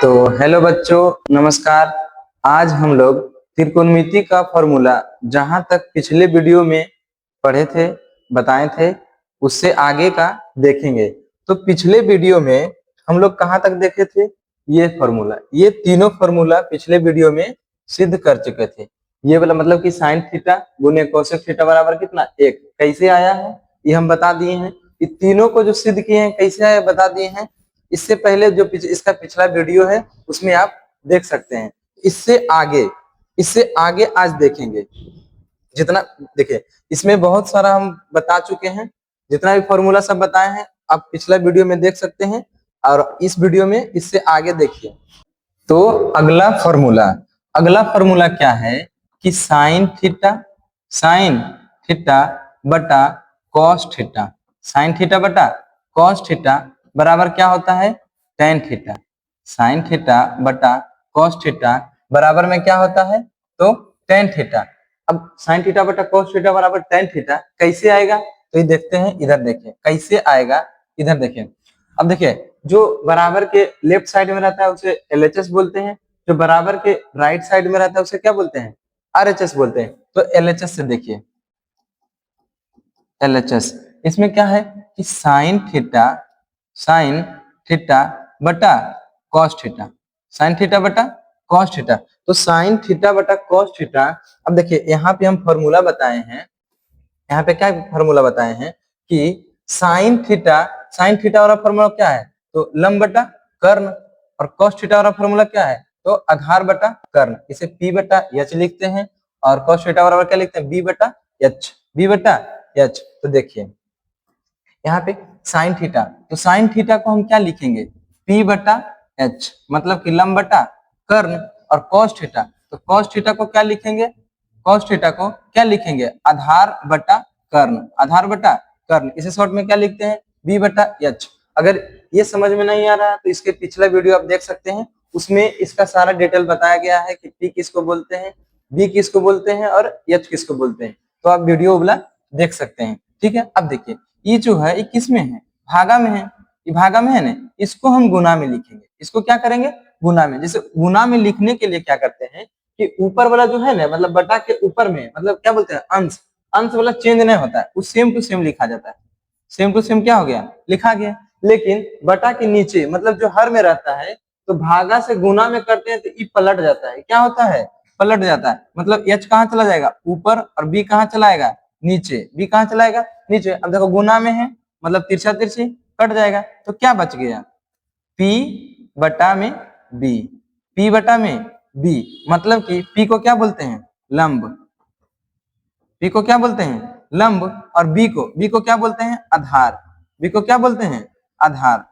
तो हेलो बच्चों, नमस्कार। आज हम लोग त्रिकोणमिति का फॉर्मूला जहां तक पिछले वीडियो में पढ़े थे, बताए थे, उससे आगे का देखेंगे। तो पिछले वीडियो में हम लोग कहां तक देखे थे? ये फॉर्मूला, ये तीनों फॉर्मूला पिछले वीडियो में सिद्ध कर चुके थे। ये वाला मतलब कि साइन थीटा गुने कोसेक थीटा बराबर कितना? एक। कैसे आया है ये हम बता दिए हैं। ये तीनों को जो सिद्ध किए हैं कैसे आया बता दिए हैं। इससे पहले जो इसका पिछला वीडियो है उसमें आप देख सकते हैं। इससे आगे आज देखेंगे। जितना देखिए, इसमें बहुत सारा हम बता चुके हैं। जितना भी फॉर्मूला सब बताए हैं आप पिछला वीडियो में देख सकते हैं, और इस वीडियो में इससे आगे देखिए। तो अगला फॉर्मूला क्या है कि साइन थीटा बटा कॉस थीटा, साइन थीटा बटा कॉस थीटा बराबर क्या होता है? Tan theta. साइन थीटा बटा कॉस थीटा बराबर में क्या होता है? तो टेन थीटा। अब साइन थीटा बटा कॉस थीटा बराबर टेन थीटा कैसे आएगा? तो ये देखते हैं, इधर देखिए कैसे आएगा। इधर देखिए, अब देखिए, जो बराबर के लेफ्ट साइड में रहता है उसे एलएचएस बोलते हैं, जो बराबर के राइट साइड में रहता है उसे क्या बोलते हैं? आरएचएस बोलते हैं। तो एलएचएस से देखिए, एलएचएस इसमें क्या है कि साइन थीटा बटा कॉस थीटा, साइन थीटा बटा कॉस थीटा। तो साइन थीटा बटा कॉस थीटा। अब देखिए यहाँ पे हम फॉर्मूला बताए हैं, यहाँ पे क्या फॉर्मूला बताए हैं कि साइन थीटा वाला फॉर्मूला क्या है? तो लंब बटा कर्ण। और कॉस थीटा वाला फॉर्मूला क्या है? तो आधार बटा कर्ण। इसे पी बटा एच लिखते हैं, और कॉस थीटा बराबर क्या लिखते हैं? बी बटा एच। तो देखिए यहाँ पे साइन थीटा, तो साइन थीटा को हम क्या लिखेंगे? पी बटा एच, मतलब कि लंब बटा कर्ण। और कॉस थीटा, तो कॉस थीटा को क्या लिखेंगे? कॉस थीटा को क्या लिखेंगे? आधार बटा कर्ण। इसे शॉर्ट में क्या लिखते हैं? बी बटा एच। अगर ये समझ में नहीं आ रहा है तो इसके पिछला वीडियो आप देख सकते हैं, उसमें इसका सारा डिटेल बताया गया है कि पी किसको बोलते हैं, बी किसको बोलते हैं और एच किसको बोलते हैं। तो आप वीडियो वाला देख सकते हैं। ठीक है, अब देखिए ये जो है ये किस में है? भागा में है। ये भागा में है ना, इसको हम गुना में लिखेंगे। इसको क्या करेंगे? गुना में। जैसे गुना में लिखने के लिए क्या करते हैं कि ऊपर वाला जो है ना, मतलब बटा के ऊपर में, मतलब क्या बोलते हैं? अंश वाला चेंज नहीं होता है, वो सेम टू सेम लिखा जाता है। सेम टू सेम क्या हो गया? लिखा गया। लेकिन बटा के नीचे, मतलब जो हर में रहता है, तो भागा से गुना में करते हैं तो ई पलट जाता है। क्या होता है? पलट जाता है। मतलब एच कहाँ चला जाएगा? ऊपर। और बी कहाँ चला आएगा? नीचे। बी कहाँ चला आएगा? नीचे। अब देखो गुना में है, मतलब तिरछा तिरछी कट जाएगा। तो क्या बच गया? पी बटा में बी। पी बटा में बी, मतलब कि पी को क्या बोलते हैं? लंब। पी को क्या बोलते हैं? लंब। और बी को क्या बोलते हैं? आधार। बी को क्या बोलते हैं? आधार।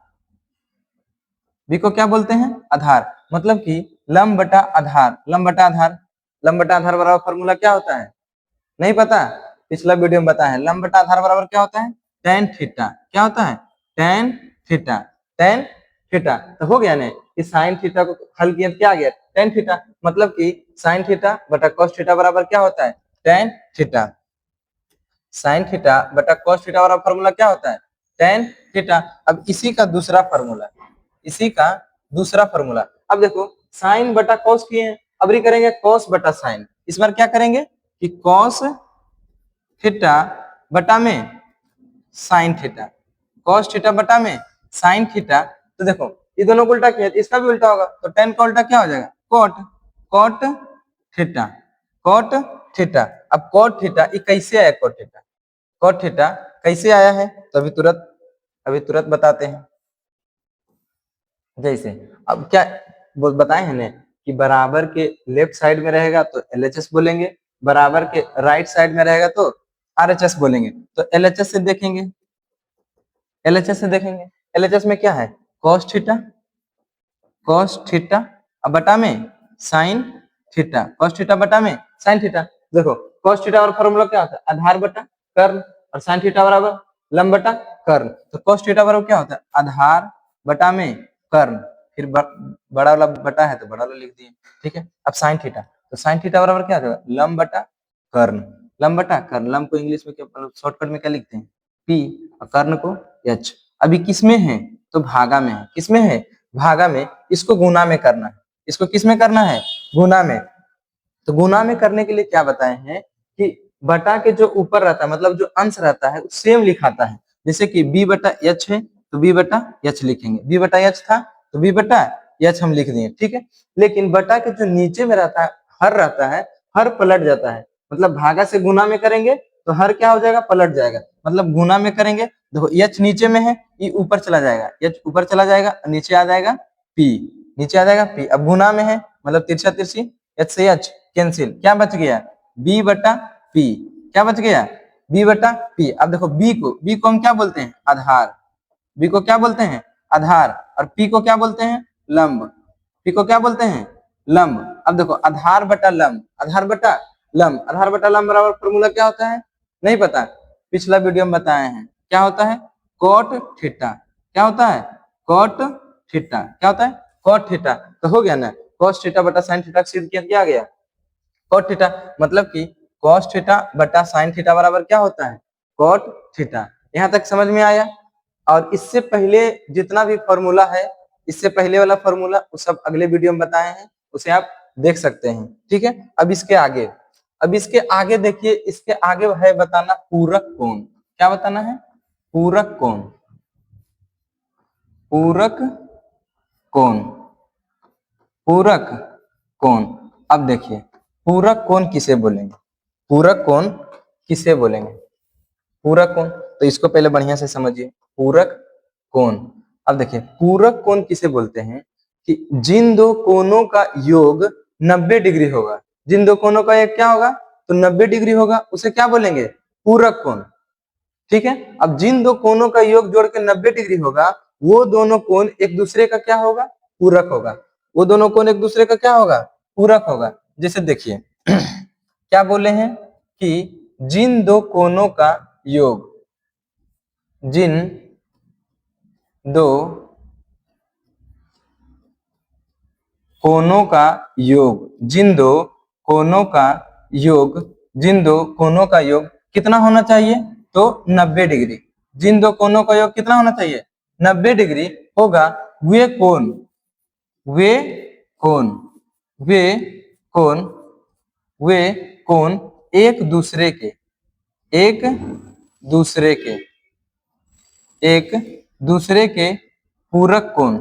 बी को क्या बोलते हैं? आधार। मतलब कि लंब बटा आधार, लंब बटा आधार। लंब बटा आधार बराबर फॉर्मूला क्या होता है? नहीं पता? पिछला वीडियो में बताया है। लंब बटा आधार बराबर क्या होता है? Tan theta. क्या होता है? Tan theta. Tan theta. तो हो गया ना कि साइन थीटा को हल किया, क्या आ गया? Tan theta. मतलब कि साइन थीटा बटा कॉस थीटा बराबर क्या होता है? Tan theta. साइन थीटा बटा कॉस थीटा वाला फॉर्मूला क्या होता है? Tan theta. अब इसी का दूसरा फॉर्मूला, अब देखो साइन बटा कॉस किए हैं, अब ये करेंगे कॉस बटा साइन। इस बार क्या करेंगे कि कॉस थीटा बटा में साइन थीटा, कॉस थीटा बटा में साइन थीटा। तो देखो ये दोनों को उल्टा किया तो इसका भी उल्टा होगा, तो टेन का उल्टा क्या हो जाएगा? Cot theta. Cot theta. अब कॉट थीटा ये कैसे आया? कॉट थीटा कैसे आया है? तो अभी तुरंत बताते हैं। जैसे अब क्या बताए हैं ना कि बराबर के लेफ्ट साइड में रहेगा तो एलएचएस बोलेंगे, बराबर के राइट साइड में रहेगा तो आरएचएस बोलेंगे। तो एलएचएस से देखेंगे, एलएचएस में क्या है? कॉस थीटा अब बटा में साइन थीटा, कॉस थीटा बटा में साइन थीटा। देखो कॉस थीटा और फॉर्मूला क्या होता है? आधार बटा कर्ण। और साइन थीटा बराबर लंब बटा कर्ण। तो कॉस थीटा बराबर क्या होता है? आधार बटा में कर्ण। फिर बड़ा वाला बटा है तो बड़ा वाला लिख दिए। ठीक है, अब साइन थीटा, तो साइन थीटा बराबर क्या होगा? लंब बटा कर्ण। लंब बटा कर्ण, लंब को इंग्लिश में क्या शॉर्टकट में क्या लिखते हैं? पी। और कर्ण को एच। अभी किसमें है? तो भागा में है। किसमें है? भागा में। इसको गुना में करना है। इसको किस में करना है? गुना में। तो गुना में करने के लिए क्या बताए हैं कि बटा के जो ऊपर रहता है मतलब जो अंश रहता है सेम लिखाता है। जैसे कि b बटा h है तो b बटा h लिखेंगे, b बटा h था तो b बटा h हम लिख दिए, ठीक है। लेकिन बटा के जो नीचे में रहता है हर रहता है, हर पलट जाता है। मतलब भागा से गुना में करेंगे तो हर क्या हो जाएगा? पलट जाएगा। मतलब गुना में करेंगे, देखो h नीचे में है, ये ऊपर चला जाएगा, h ऊपर चला जाएगा, नीचे आ जाएगा p, नीचे आ जाएगा p। अब गुना में है मतलब तिरछा तिरछी, h से h कैंसिल, क्या बच गया? b बटा p। क्या बच गया? b बटा p। अब देखो b को हम क्या बोलते हैं? आधार। b को क्या बोलते हैं? आधार। और p को क्या बोलते हैं? लंब। p को क्या बोलते हैं? लंब। अब देखो आधार बटा लंब, आधार बटा लंब, आधार बटा लंब बराबर फॉर्मूला क्या होता है? नहीं पता? पिछला वीडियो में बताए हैं। क्या होता है? cot theta. क्या होता है? cot theta. क्या होता है? cot theta. तो हो गया ना, cos थीटा बटा sin थीटा सिद्ध किया गया। cot थीटा मतलब कि cos थीटा बटा sin थीटा बराबर क्या होता है? cot theta. यहाँ तक समझ में आया? और इससे पहले जितना भी फॉर्मूला है, इससे पहले वाला फॉर्मूला वो सब अगले वीडियो में बताए हैं, उसे आप देख सकते हैं, ठीक है। अब इसके आगे देखिए, इसके आगे है बताना पूरक कोण। क्या बताना है? पूरक कोण। पूरक कोण, पूरक कोण। अब देखिए पूरक कोण किसे बोलेंगे? पूरक कोण किसे बोलेंगे? पूरक कोण, तो इसको पहले बढ़िया से समझिए। पूरक कोण, अब देखिए पूरक कोण किसे बोलते हैं कि जिन दो कोणों का योग 90 डिग्री होगा। जिन दो कोणों का योग क्या होगा? तो 90 डिग्री होगा, उसे क्या बोलेंगे? पूरक कोण, ठीक है। अब जिन दो कोणों का योग जोड़ के 90 डिग्री होगा, वो दोनों कोण एक दूसरे का क्या होगा? पूरक होगा। वो दोनों कोण एक दूसरे का क्या होगा? पूरक होगा। जैसे देखिए क्या बोले हैं कि जिन दो कोणों का योग, जिन दो कोणों का योग, जिन दो कोणों का योग, जिन दो कोणों का योग कितना होना चाहिए? तो 90 डिग्री। जिन दो कोणों का योग कितना होना चाहिए? 90 डिग्री होगा। वे कोण, वे कोण, वे कोण, वे कोण एक दूसरे के, एक दूसरे के, एक दूसरे के पूरक कोण,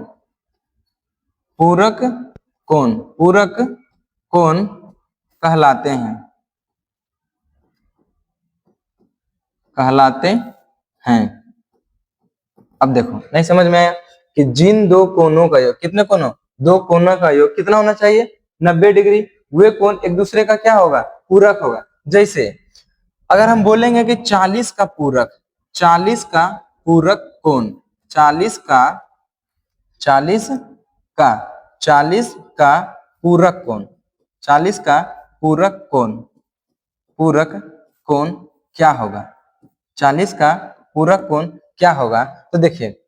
पूरक कोण, पूरक कोण कहलाते हैं, कहलाते हैं। अब देखो नहीं समझ में आया कि जिन दो कोणों का योग, कितने कोणों? दो कोणों का योग कितना होना चाहिए? 90 डिग्री। वे कोण एक दूसरे का क्या होगा? पूरक होगा। जैसे अगर हम बोलेंगे कि 40 का पूरक, 40 का पूरक कोण, 40 का, 40 का, 40 का पूरक कोण, 40 का पूरक कोण, पूरक कोण क्या होगा? 40 का पूरक कोण क्या होगा? तो देखिए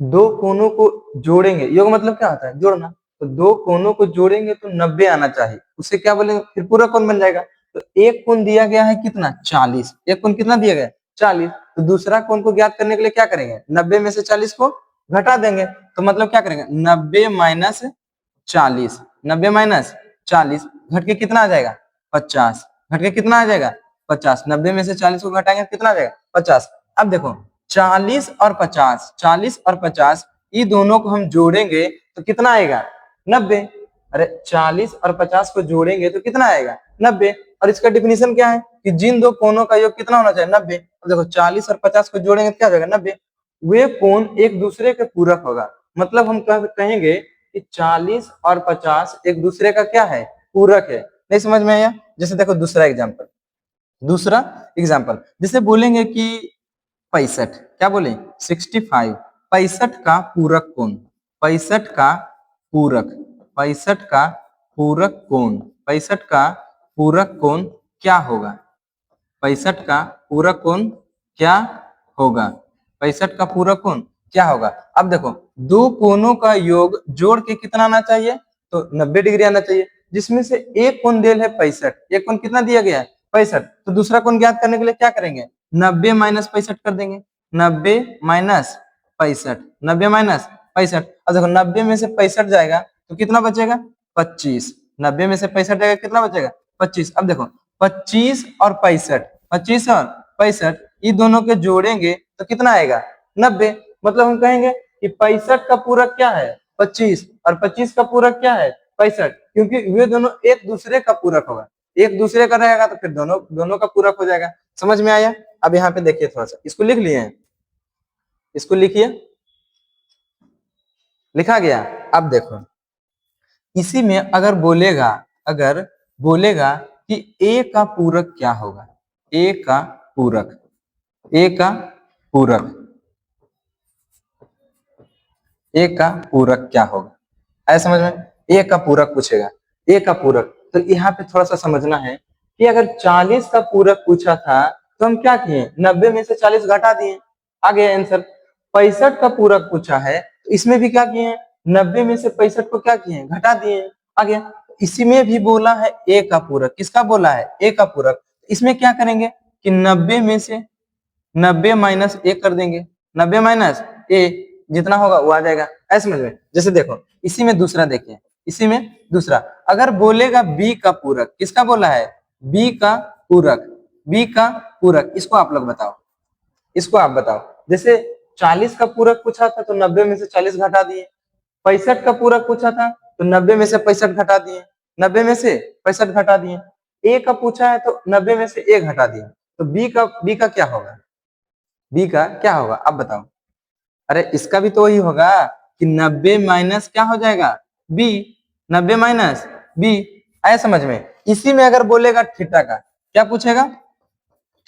दो कोणों को जोड़ेंगे, योग मतलब क्या होता है? जोड़ना। तो दो कोणों को जोड़ेंगे तो 90 आना चाहिए, उसे क्या बोलेंगे? फिर पूरक कोण बन जाएगा। तो एक कोण दिया गया है कितना? 40। एक कोण कितना दिया गया? 40। तो दूसरा कोण को ज्ञात करने के लिए क्या करेंगे? 90 में से 40 को घटा देंगे। तो मतलब क्या करेंगे? 90 माइनस 40, 90 माइनस 40 घट के कितना आ जाएगा? 50। घट के कितना आ जाएगा? 50। 90 में से 40 को घटाएंगे कितना आ जाएगा? 50। अब देखो 40 और 50, 40 और 50 ये दोनों को हम जोड़ेंगे तो कितना आएगा? 90। अरे 40 और 50 को जोड़ेंगे तो कितना आएगा? 90। और इसका डिफिनीशन क्या है कि जिन दो कोणों का योग कितना होना चाहिए? 90। अब देखो 40 और 50 को जोड़ेंगे तो क्या हो जाएगा? 90। वे कोण एक दूसरे के पूरक होगा। मतलब हम कहेंगे कि 40 और 50 एक दूसरे का क्या है? पूरक है। नहीं समझ में आया? जैसे देखो दूसरा एग्जांपल, दूसरा एग्जांपल जैसे बोलेंगे कि 65, क्या बोले? 65, 65 का पूरक कोण, 65 का पूरक, 65 का पूरक कोण, 65 का पूरक कोण क्या होगा? 65 का पूरक कोण क्या होगा? 65 का पूरक कोण क्या होगा? अब देखो दो कोणों का योग जोड़ के कितना आना चाहिए? तो 90 डिग्री आना चाहिए, जिसमें से एक कोण दिया है 65। एक कोण कितना दिया गया है? 65। तो दूसरा कोण ज्ञात करने के लिए क्या करेंगे? 90 माइनस 65 कर देंगे। 90 माइनस 65, 90 माइनस 65। अब देखो 90 में से 65 जाएगा तो कितना बचेगा 25। 90 में से 65 जाएगा कितना बचेगा 25। अब देखो 25 और 65, 25 और 65 ये दोनों के जोड़ेंगे तो कितना आएगा 90। मतलब हम कहेंगे कि 65 का पूरक क्या है 25 और 25 का पूरक क्या है 65, क्योंकि वे दोनों एक दूसरे का पूरक होगा, एक दूसरे का रहेगा तो फिर दोनों दोनों का पूरक हो जाएगा। समझ में आया? अब यहाँ पे देखिए थोड़ा सा इसको लिख लिए हैं, इसको लिखिए, लिखा गया। अब देखो इसी में अगर बोलेगा कि ए का पूरक क्या होगा, ए का पूरक, ए का पूरक, ए का पूरक क्या होगा, ऐसा समझ में? ए का पूरक पूछेगा, ए का पूरक, तो यहाँ पे थोड़ा सा समझना है कि अगर 40 का पूरक पूछा था तो हम क्या किए 90 में से 40 घटा दिए, आ गया आंसर। 65 का पूरक पूछा है तो इसमें भी क्या किए 90 में से 65 को क्या किए घटा दिए, आ गया। इसी में भी बोला है ए का पूरक, किसका बोला है ए का पूरक, इसमें क्या करेंगे कि 90 में से 90 माइनस ए कर देंगे, 90 माइनस ए जितना होगा वो आ जाएगा, ऐसे समझ में। जैसे देखो इसी में दूसरा देखिए, इसी में दूसरा अगर बोलेगा बी का पूरक, किसका बोला है बी का पूरक, बी का पूरक, इसको आप लोग बताओ, इसको आप बताओ। जैसे 40 का पूरक पूछा था तो 90 में से 40 घटा दिए, 65 का पूरक पूछा था तो 90 में से 65 घटा दिए, 90 में से 65 घटा दिए। ए का पूछा है तो 90 में से ए घटा दिए, तो बी का क्या होगा, बी का क्या होगा आप बताओ। अरे इसका भी तो वही होगा कि 90 माइनस क्या हो जाएगा बी, 90 माइनस बी, आया समझ में। इसी में अगर बोलेगा थीटा का, क्या पूछेगा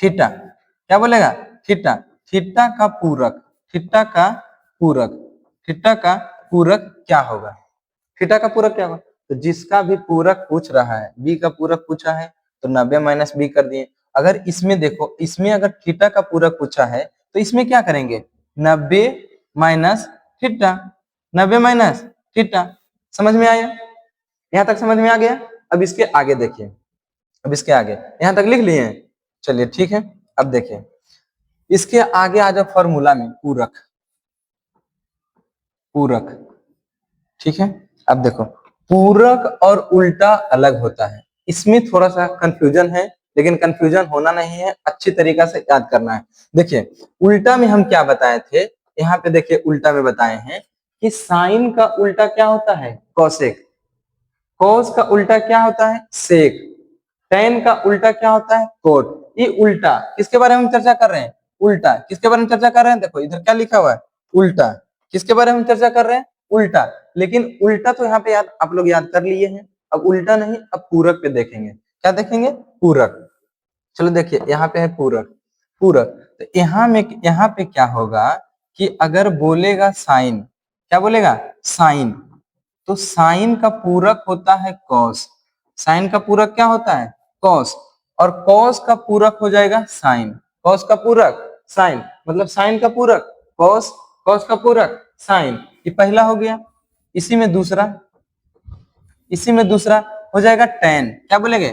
थीटा, क्या बोलेगा थीटा, थीटा का पूरक, थीटा का पूरक, थीटा का पूरक क्या होगा, थीटा का पूरक क्या होगा। तो जिसका भी पूरक पूछ रहा है, बी का पूरक पूछा है तो 90 माइनस बी कर दिए। अगर इसमें देखो, इसमें अगर थीटा का पूरक पूछा है तो इसमें क्या करेंगे 90 माइनस थीटा, 90 माइनस थीटा। समझ में आया? यहाँ तक समझ में आ गया? अब इसके आगे देखिए, अब इसके आगे यहाँ तक लिख लिए हैं, चलिए ठीक है। अब देखिए इसके आगे आ जाओ फॉर्मूला में, पूरक, पूरक, ठीक है। अब देखो पूरक और उल्टा अलग होता है, इसमें थोड़ा सा कंफ्यूजन है, लेकिन कंफ्यूजन होना नहीं है, अच्छी तरीका से याद करना है। देखिए उल्टा में हम क्या बताए थे, यहाँ पे देखिए उल्टा में बताए हैं कि साइन का उल्टा क्या होता है कोसेक, कोस का उल्टा क्या होता है सेक, टेन का उल्टा क्या होता है कोट। ये उल्टा किसके बारे में हम चर्चा कर रहे हैं, उल्टा किसके बारे में चर्चा कर रहे हैं, देखो इधर क्या लिखा हुआ है उल्टा, किसके बारे में हम चर्चा कर रहे हैं उल्टा। लेकिन उल्टा तो यहाँ पे याद आप लोग याद कर लिए हैं, अब उल्टा नहीं, अब पूरक पे देखेंगे। क्या देखेंगे पूरक, चलो देखिए यहाँ पे है पूरक, पूरक तो यहाँ पे क्या होगा कि अगर बोलेगा साइन, क्या बोलेगा साइन, तो साइन का पूरक होता है कॉस, साइन का पूरक क्या होता है कॉस, और कॉस का पूरक हो जाएगा साइन, कॉस का पूरक साइन, मतलब साइन का पूरक कॉस, कॉस का पूरक साइन, ये पहला हो गया। इसी में दूसरा, इसी में दूसरा हो जाएगा टेन, क्या बोलेंगे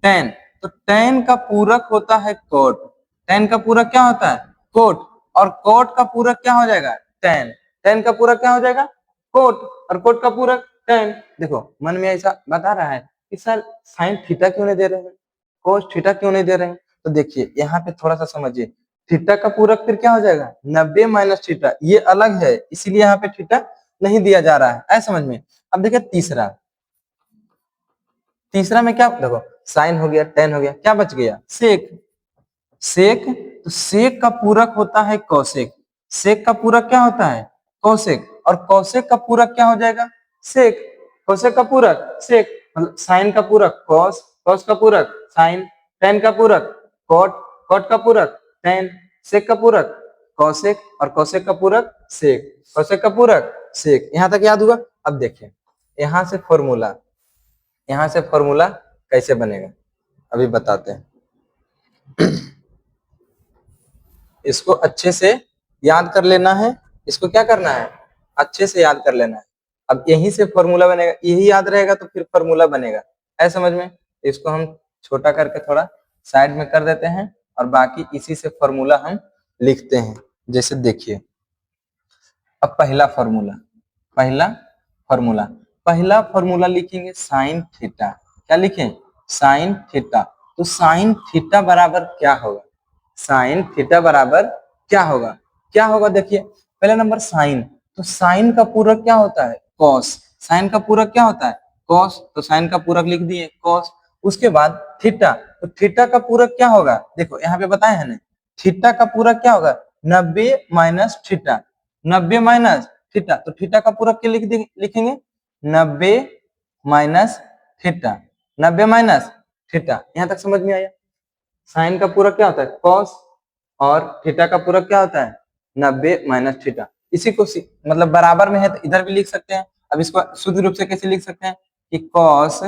टेन, तो टेन का पूरक होता है कोट, टेन का पूरक क्या होता है कोट, और कोट का पूरक क्या हो जाएगा टेन, टेन का पूरक क्या हो जाएगा कोट, और कोट का पूरक टेन। देखो मन में ऐसा बता रहा है कि सर साइन थीटा क्यों नहीं दे रहे हैं, कोस थीटा क्यों नहीं दे रहे हैं, तो देखिए यहाँ पे थोड़ा सा समझिए, थीटा का पूरक फिर क्या हो जाएगा 90 माइनस थीटा, ये अलग है इसीलिए यहाँ पे थीटा नहीं दिया जा रहा है, ऐसा समझ में। अब देखिए तीसरा, तीसरा में क्या देखो साइन हो गया टेन हो गया, क्या बच गया सेक, सेक, तो सेक का पूरक होता है कौसेक, सेक का पूरक क्या होता है कौसेक, और कौसेक का पूरक क्या हो जाएगा सेक, कौसेक का पूरक सेक, मतलब साइन का पूरक कॉस, कॉस का पूरक साइन, टेन का पूरक कॉट, कॉट का पूरक टेन, सेक का पूरक कौसेक, और कौसेक का पूरक सेक, कौसेक का पूरक सेक। यहाँ तक याद हुआ? अब देखिए यहाँ से फॉर्मूला, यहाँ से फॉर्मूला कैसे बनेगा अभी बताते हैं। इसको अच्छे से याद कर लेना है, इसको क्या करना है अच्छे से याद कर लेना है। अब यहीं से फॉर्मूला बनेगा, यही याद रहेगा तो फिर फॉर्मूला बनेगा, है समझ में। इसको हम छोटा करके थोड़ा साइड में कर देते हैं और बाकी इसी से फॉर्मूला हम लिखते हैं। जैसे देखिए अब पहला फॉर्मूला, पहला फॉर्मूला, पहला फॉर्मूला लिखेंगे साइन थीटा। क्या लिखें? Sine theta. तो साइन थीटा बराबर क्या होगा? साइन थीटा बराबर क्या होगा? क्या होगा देखिए, पहला नंबर साइन, तो साइन का पूरक क्या होता है? कॉस। साइन का पूरक क्या होता है? कॉस। तो साइन का पूरक लिख दिए कॉस। उसके बाद थीटा, तो थीटा का पूरक क्या होगा? देखो यहाँ पे बताए हैं ना, थीटा का पूरक क्या होगा? 90 माइनस थीटा। 90 माइनस थीटा, तो थीटा का पूरक क्या लिखेंगे? 90 माइनस थीटा। 90 minus theta. यहां तक समझ में आया? साइन का पूरक क्या होता है? कॉस, और थीटा का पूरक क्या होता है? 90 माइनस थीटा। इसी को मतलब बराबर में है तो इधर भी लिख सकते हैं। अब इसको शुद्ध रूप से कैसे लिख सकते हैं कि कॉस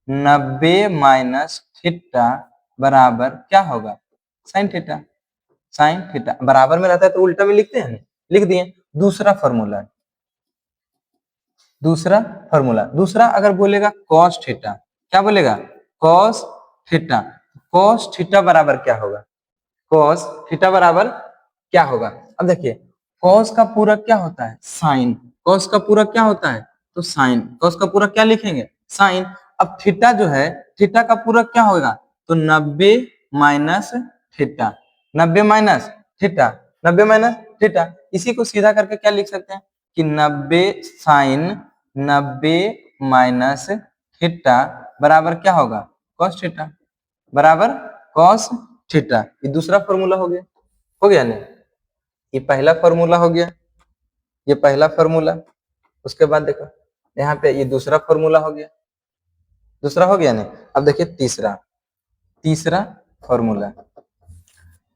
90 माइनस थीटा बराबर क्या होगा? Sine theta. साइन थीटा बराबर में रहता है तो उल्टा में लिखते हैं, लिख दिए। दूसरा फॉर्मूला, दूसरा फॉर्मूला, दूसरा अगर बोलेगा कॉस थीटा, क्या बोलेगा? Cos theta. कॉस थीटा बराबर क्या होगा? कॉस थीटा बराबर क्या होगा? अब देखिए, कॉस का पूरक क्या होता है? साइन। कॉस का पूरक क्या होता है? तो साइन। कॉस का पूरक क्या लिखेंगे? साइन। अब थीटा जो है, थीटा का पूरक क्या होगा? तो 90 minus theta. 90 minus theta. 90 minus theta. इसी को सीधा करके क्या लिख सकते हैं कि 90 साइन 90 माइनस थीटा बराबर क्या होगा? Cos theta. बराबर कॉस थीटा। ये दूसरा फॉर्मूला हो गया। हो गया नहीं? ये पहला फॉर्मूला हो गया, ये पहला फॉर्मूला। उसके बाद देखो यहाँ पे ये दूसरा फॉर्मूला हो गया। दूसरा हो गया नहीं? अब देखिए तीसरा, तीसरा फॉर्मूला।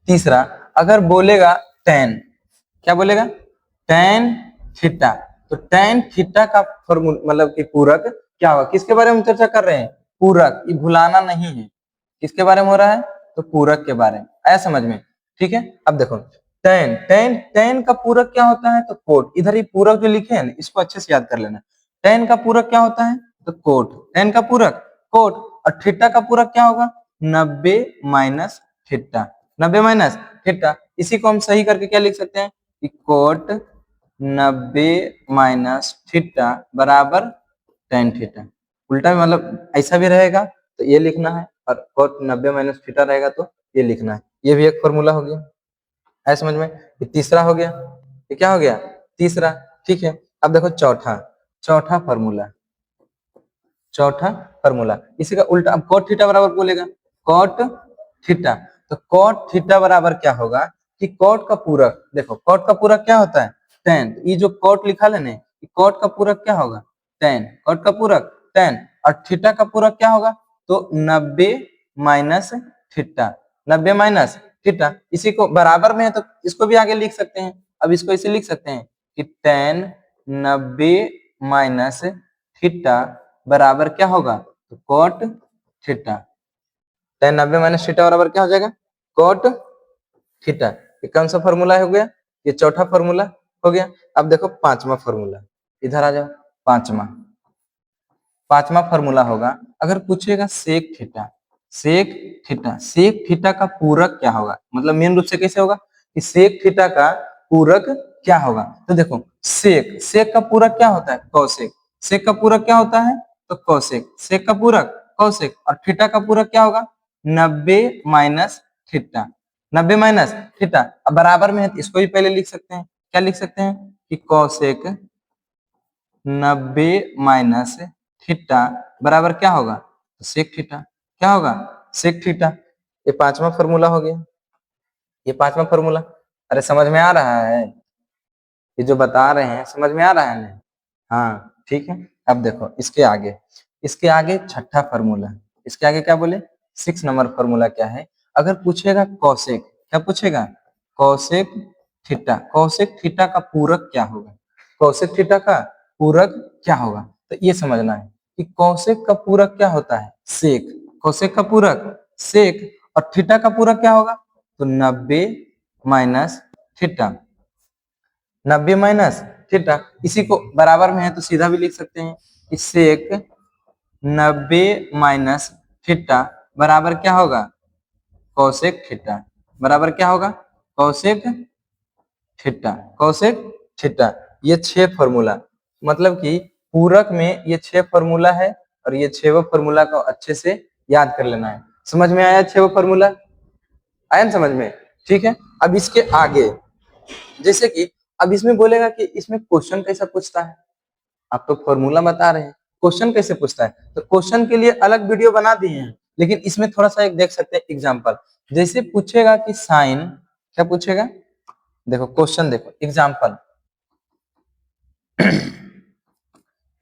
तीसरा अगर बोलेगा टेन, क्या बोलेगा? Tan theta. तो टेन थीटा का फॉर्मूला मतलब कि पूरक क्या होगा? किसके बारे में चर्चा कर रहे हैं? पूरक। ये भुलाना नहीं है। किसके बारे में हो रहा है? तो पूरक के बारे में। आया समझ में? ठीक है। अब देखो टेन, टेन टेन का पूरक क्या होता है? तो कोट। इधर ही पूरक जो लिखे हैं इसको अच्छे से याद कर लेना। टेन का पूरक क्या होता है? तो कोट। टेन का पूरक कोट। और थीटा का पूरक क्या होगा? 90 माइनस थीटा। 90 minus theta. इसी को हम सही करके क्या लिख सकते हैं कि कोट 90 माइनस थीटा बराबर टेन थीटा। उल्टा भी मतलब ऐसा भी रहेगा तो ये लिखना है, और कोट 90 माइनस थीटा रहेगा तो ये लिखना है। ये भी एक फॉर्मूला हो गया। है समझ में? ये तीसरा हो गया। ये क्या हो गया? तीसरा। ठीक है। अब देखो चौथा, चौथा फॉर्मूला, चौथा फॉर्मूला। इसी का उल्टा, अब कॉट थीटा बराबर बोलेगा कॉट थीटा। तो कॉट थीटा बराबर क्या होगा कि कॉट का पूरक, देखो कॉट का पूरक क्या होता है? टेन। ये जो कॉट लिखा लेने, कॉट का पूरक क्या होगा? टेन। कॉट का पूरक टेन। और थीटा का पूरक क्या होगा? तो 90 माइनस थीटा। 90 minus theta. इसी को बराबर में है तो इसको भी आगे लिख सकते हैं। अब इसको इसे लिख सकते हैं कि टेन 90 माइनस थीटा बराबर क्या होगा? तो cot theta. Ten 90 minus theta बराबर क्या हो जाएगा? Cot theta. ये कौन सा फॉर्मूला हो गया? ये चौथा फॉर्मूला हो गया। अब देखो पांचवा फॉर्मूला, इधर आ जाओ। पांचवा, पांचवा फॉर्मूला होगा अगर पूछेगा sec theta. Sec theta, sec theta का पूरक क्या होगा? मतलब मेन रूप से कैसे होगा कि सेक थीटा का पूरक क्या होगा? तो देखो सेक, सेक का पूरक क्या होता है? कौसेक। सेक का पूरक क्या होता है? तो कौसेक। सेक का पूरक कौसेक। और थीटा का पूरक क्या होगा? 90 माइनस थीटा। 90 minus theta. अब बराबर में है तो इसको भी पहले लिख सकते हैं। क्या लिख सकते हैं कि कौसेक 90 माइनस थीटा बराबर क्या होगा? तो सेक थीटा। क्या होगा? Sec theta. ये पांचवा फॉर्मूला हो गया। ये पांचवा फॉर्मूला। अरे समझ में आ रहा है? ये जो बता रहे हैं समझ में आ रहा है ना? हाँ ठीक है। अब देखो इसके आगे, इसके आगे छठा फॉर्मूला। इसके आगे क्या बोले? 6 नंबर फॉर्मूला क्या है? अगर पूछेगा कौसेक, क्या पूछेगा? कौसेक थीटा। कौसेक थीटा का पूरक क्या होगा? कौसेक थीटा का पूरक क्या होगा? तो ये समझना है कि कौसेक का पूरक क्या होता है? सेक। कौसेक का पूरक सेक। और थीटा का पूरक क्या होगा? तो 90 माइनस थीटा। 90 minus theta. इसी को बराबर में है तो सीधा भी लिख सकते हैं कि सेक 90 माइनस थीटा बराबर क्या होगा? कौसेक थीटा। बराबर क्या होगा? कौसेक थीटा। कौसेक थीटा। ये 6 फॉर्मूला, मतलब कि पूरक में ये 6 फॉर्मूला है और ये 6 फॉर्मूला को अच्छे से याद कर लेना है। समझ में आया 6 फॉर्मूला? आया ना समझ में? ठीक है। अब इसके आगे जैसे कि अब इसमें बोलेगा कि इसमें क्वेश्चन कैसा पूछता है, आप तो फॉर्मूला बता रहे हैं, क्वेश्चन कैसे पूछता है? तो क्वेश्चन के लिए अलग वीडियो बना दिए हैं, लेकिन इसमें थोड़ा सा एक देख सकते हैं एग्जांपल। जैसे पूछेगा कि साइन, क्या पूछेगा? देखो क्वेश्चन, देखो एग्जांपल।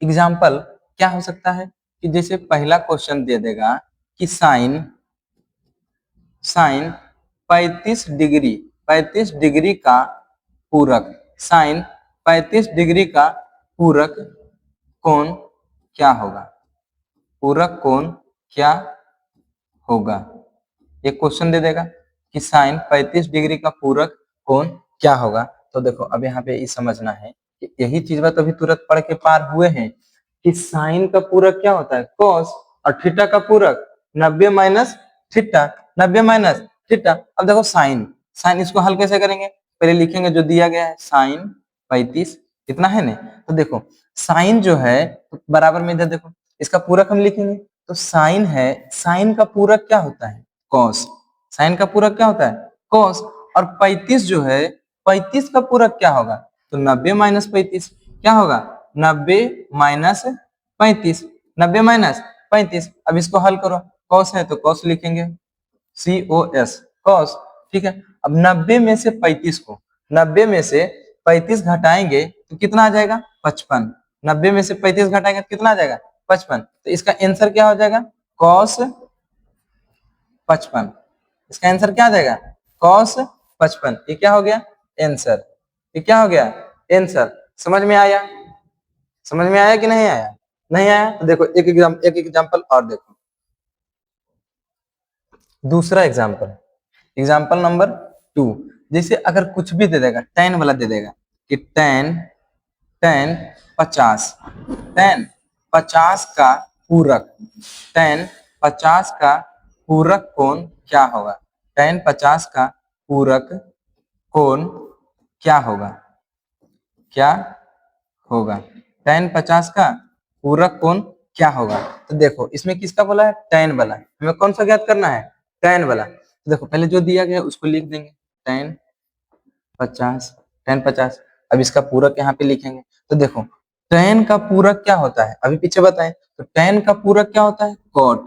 एग्जाम्पल क्या हो सकता है कि जैसे पहला क्वेश्चन दे देगा कि साइन साइन 35 डिग्री का पूरक, साइन 35 डिग्री का पूरक कोण क्या होगा? पूरक कोण क्या होगा? ये क्वेश्चन दे देगा कि साइन 35 डिग्री का पूरक कोण क्या होगा। तो देखो अब यहाँ पे ये समझना है कि यही चीज बात अभी तुरंत पढ़ के पार हुए हैं कि साइन का पूरक क्या होता है? कॉस, और थीटा का पूरक 90 माइनस थीटा, 90 माइनस थीटा। अब देखो साइन, साइन इसको हल कैसे करेंगे? पहले लिखेंगे जो दिया गया है, साइन 35 इतना है ना। तो देखो साइन जो है बराबर में इधर देखो इसका पूरक हम लिखेंगे, तो साइन है, साइन का पूरक क्या होता है? कॉस। साइन का पूरक क्या होता है? कॉस। और 35 जो है, 35 का पूरक क्या होगा? तो 90 माइनस 35 क्या होगा? 90 माइनस 35, 90 माइनस 35। अब इसको हल करो, कॉस है तो कॉस लिखेंगे, COS, कॉस। ठीक है। अब 90 में से 35 को, 90 में से 35 घटाएंगे तो कितना आ जाएगा? 55। 90 में से 35 घटाएंगे तो कितना आ जाएगा? 55। तो इसका आंसर क्या हो जाएगा? कॉस 55। इसका आंसर क्या आ जाएगा? कॉस 55। ये क्या हो गया? आंसर। ये क्या हो गया? आंसर। समझ में आया? समझ में आया कि नहीं आया? नहीं आया तो देखो एक एग्जाम्पल और देखो। दूसरा एग्जाम्पल, एग्जाम्पल नंबर 2। जैसे अगर कुछ भी दे देगा, tan वाला दे देगा कि tan 50, tan 50 का पूरक, tan 50 का पूरक कोण क्या होगा? tan 50 का पूरक कोण क्या होगा? क्या होगा? tan 50 का पूरक कोण क्या होगा? तो देखो इसमें किसका बोला है? tan वाला। हमें कौन सा ज्ञात करना है? tan वाला। तो देखो पहले जो दिया गया उसको लिख देंगे, tan 50, tan 50। अब इसका पूरक यहाँ पे लिखेंगे। तो देखो tan का पूरक क्या होता है? अभी पीछे बताएं। तो tan का पूरक क्या होता है? cot।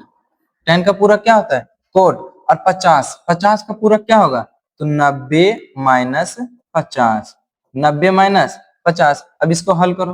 tan का पूरक क्या होता है? cot। और 50, 50 का पूरक क्या होगा? तो 90 माइनस 50, 90 माइनस 50। अब इसको हल करो,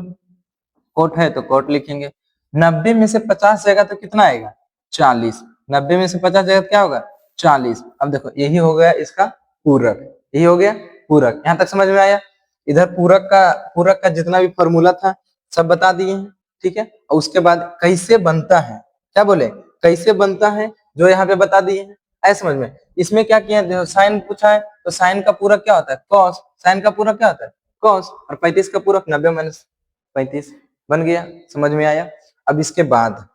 कोट है तो कोट लिखेंगे। 90 में से 50 जाएगा तो कितना आएगा? 40। 90 में से 50 जाएगा तो क्या होगा? 40। अब देखो यही हो गया इसका पूरक, यही हो गया पूरक। यहाँ तक समझ में आया? इधर पूरक का जितना भी फॉर्मूला था सब बता दिए हैं। ठीक है। और उसके बाद कैसे बनता है, क्या बोले? कैसे बनता है जो यहाँ पे बता दिए हैं। ऐसे समझ में? इसमें क्या किया, साइन पूछा है तो साइन का पूरक क्या होता है? कॉस। साइन का पूरक क्या होता है? कॉस। और 35 का पूरक 90 माइनस 35 बन गया। समझ में आया? अब इसके बाद,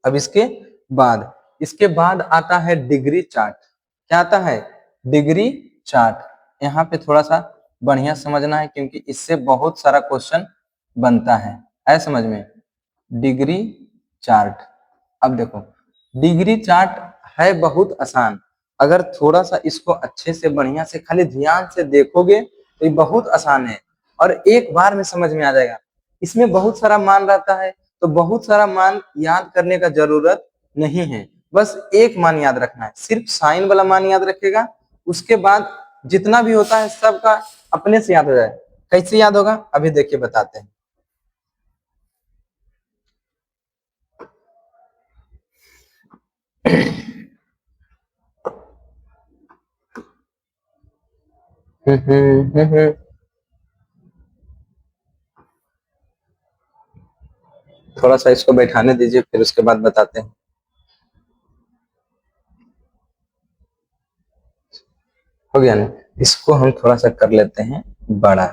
अब इसके बाद आता है डिग्री चार्ट। क्या आता है? Degree chart. यहाँ पे थोड़ा सा बढ़िया समझना है क्योंकि इससे बहुत सारा क्वेश्चन बनता है समझ में? Degree chart. अब देखो डिग्री चार्ट है बहुत आसान, अगर थोड़ा सा इसको अच्छे से बढ़िया से खाली ध्यान से देखोगे तो ये बहुत आसान है और एक बार में समझ में आ जाएगा। इसमें बहुत सारा मान रहता है तो बहुत सारा मान याद करने का जरूरत नहीं है, बस एक मान याद रखना है, सिर्फ साइन वाला मान याद रखेगा। उसके बाद जितना भी होता है सबका अपने से याद हो जाए। कैसे याद होगा अभी देखिए बताते हैं। थोड़ा सा इसको बैठाने दीजिए फिर उसके बाद बताते हैं। हो गया ना? इसको हम थोड़ा सा कर लेते हैं बड़ा,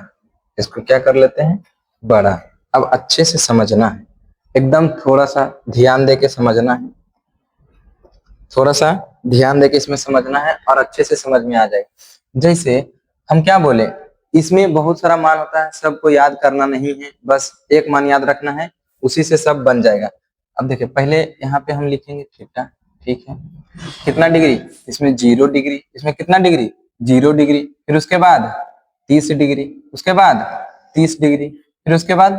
इसको क्या कर लेते हैं? बड़ा। अब अच्छे से समझना है, एकदम थोड़ा सा ध्यान दे के समझना है, थोड़ा सा ध्यान दे के इसमें समझना है और अच्छे से समझ में आ जाएगा। जैसे हम क्या बोले इसमें बहुत सारा मान होता है, सबको याद करना नहीं है, बस एक मान याद रखना है, उसी से सब बन जाएगा। अब देखिए पहले यहाँ पे हम लिखेंगे थीटा, ठीक है, कितना डिग्री, इसमें 0 डिग्री, इसमें कितना डिग्री 0 डिग्री, फिर उसके बाद 30 डिग्री, उसके बाद 30 डिग्री, फिर उसके बाद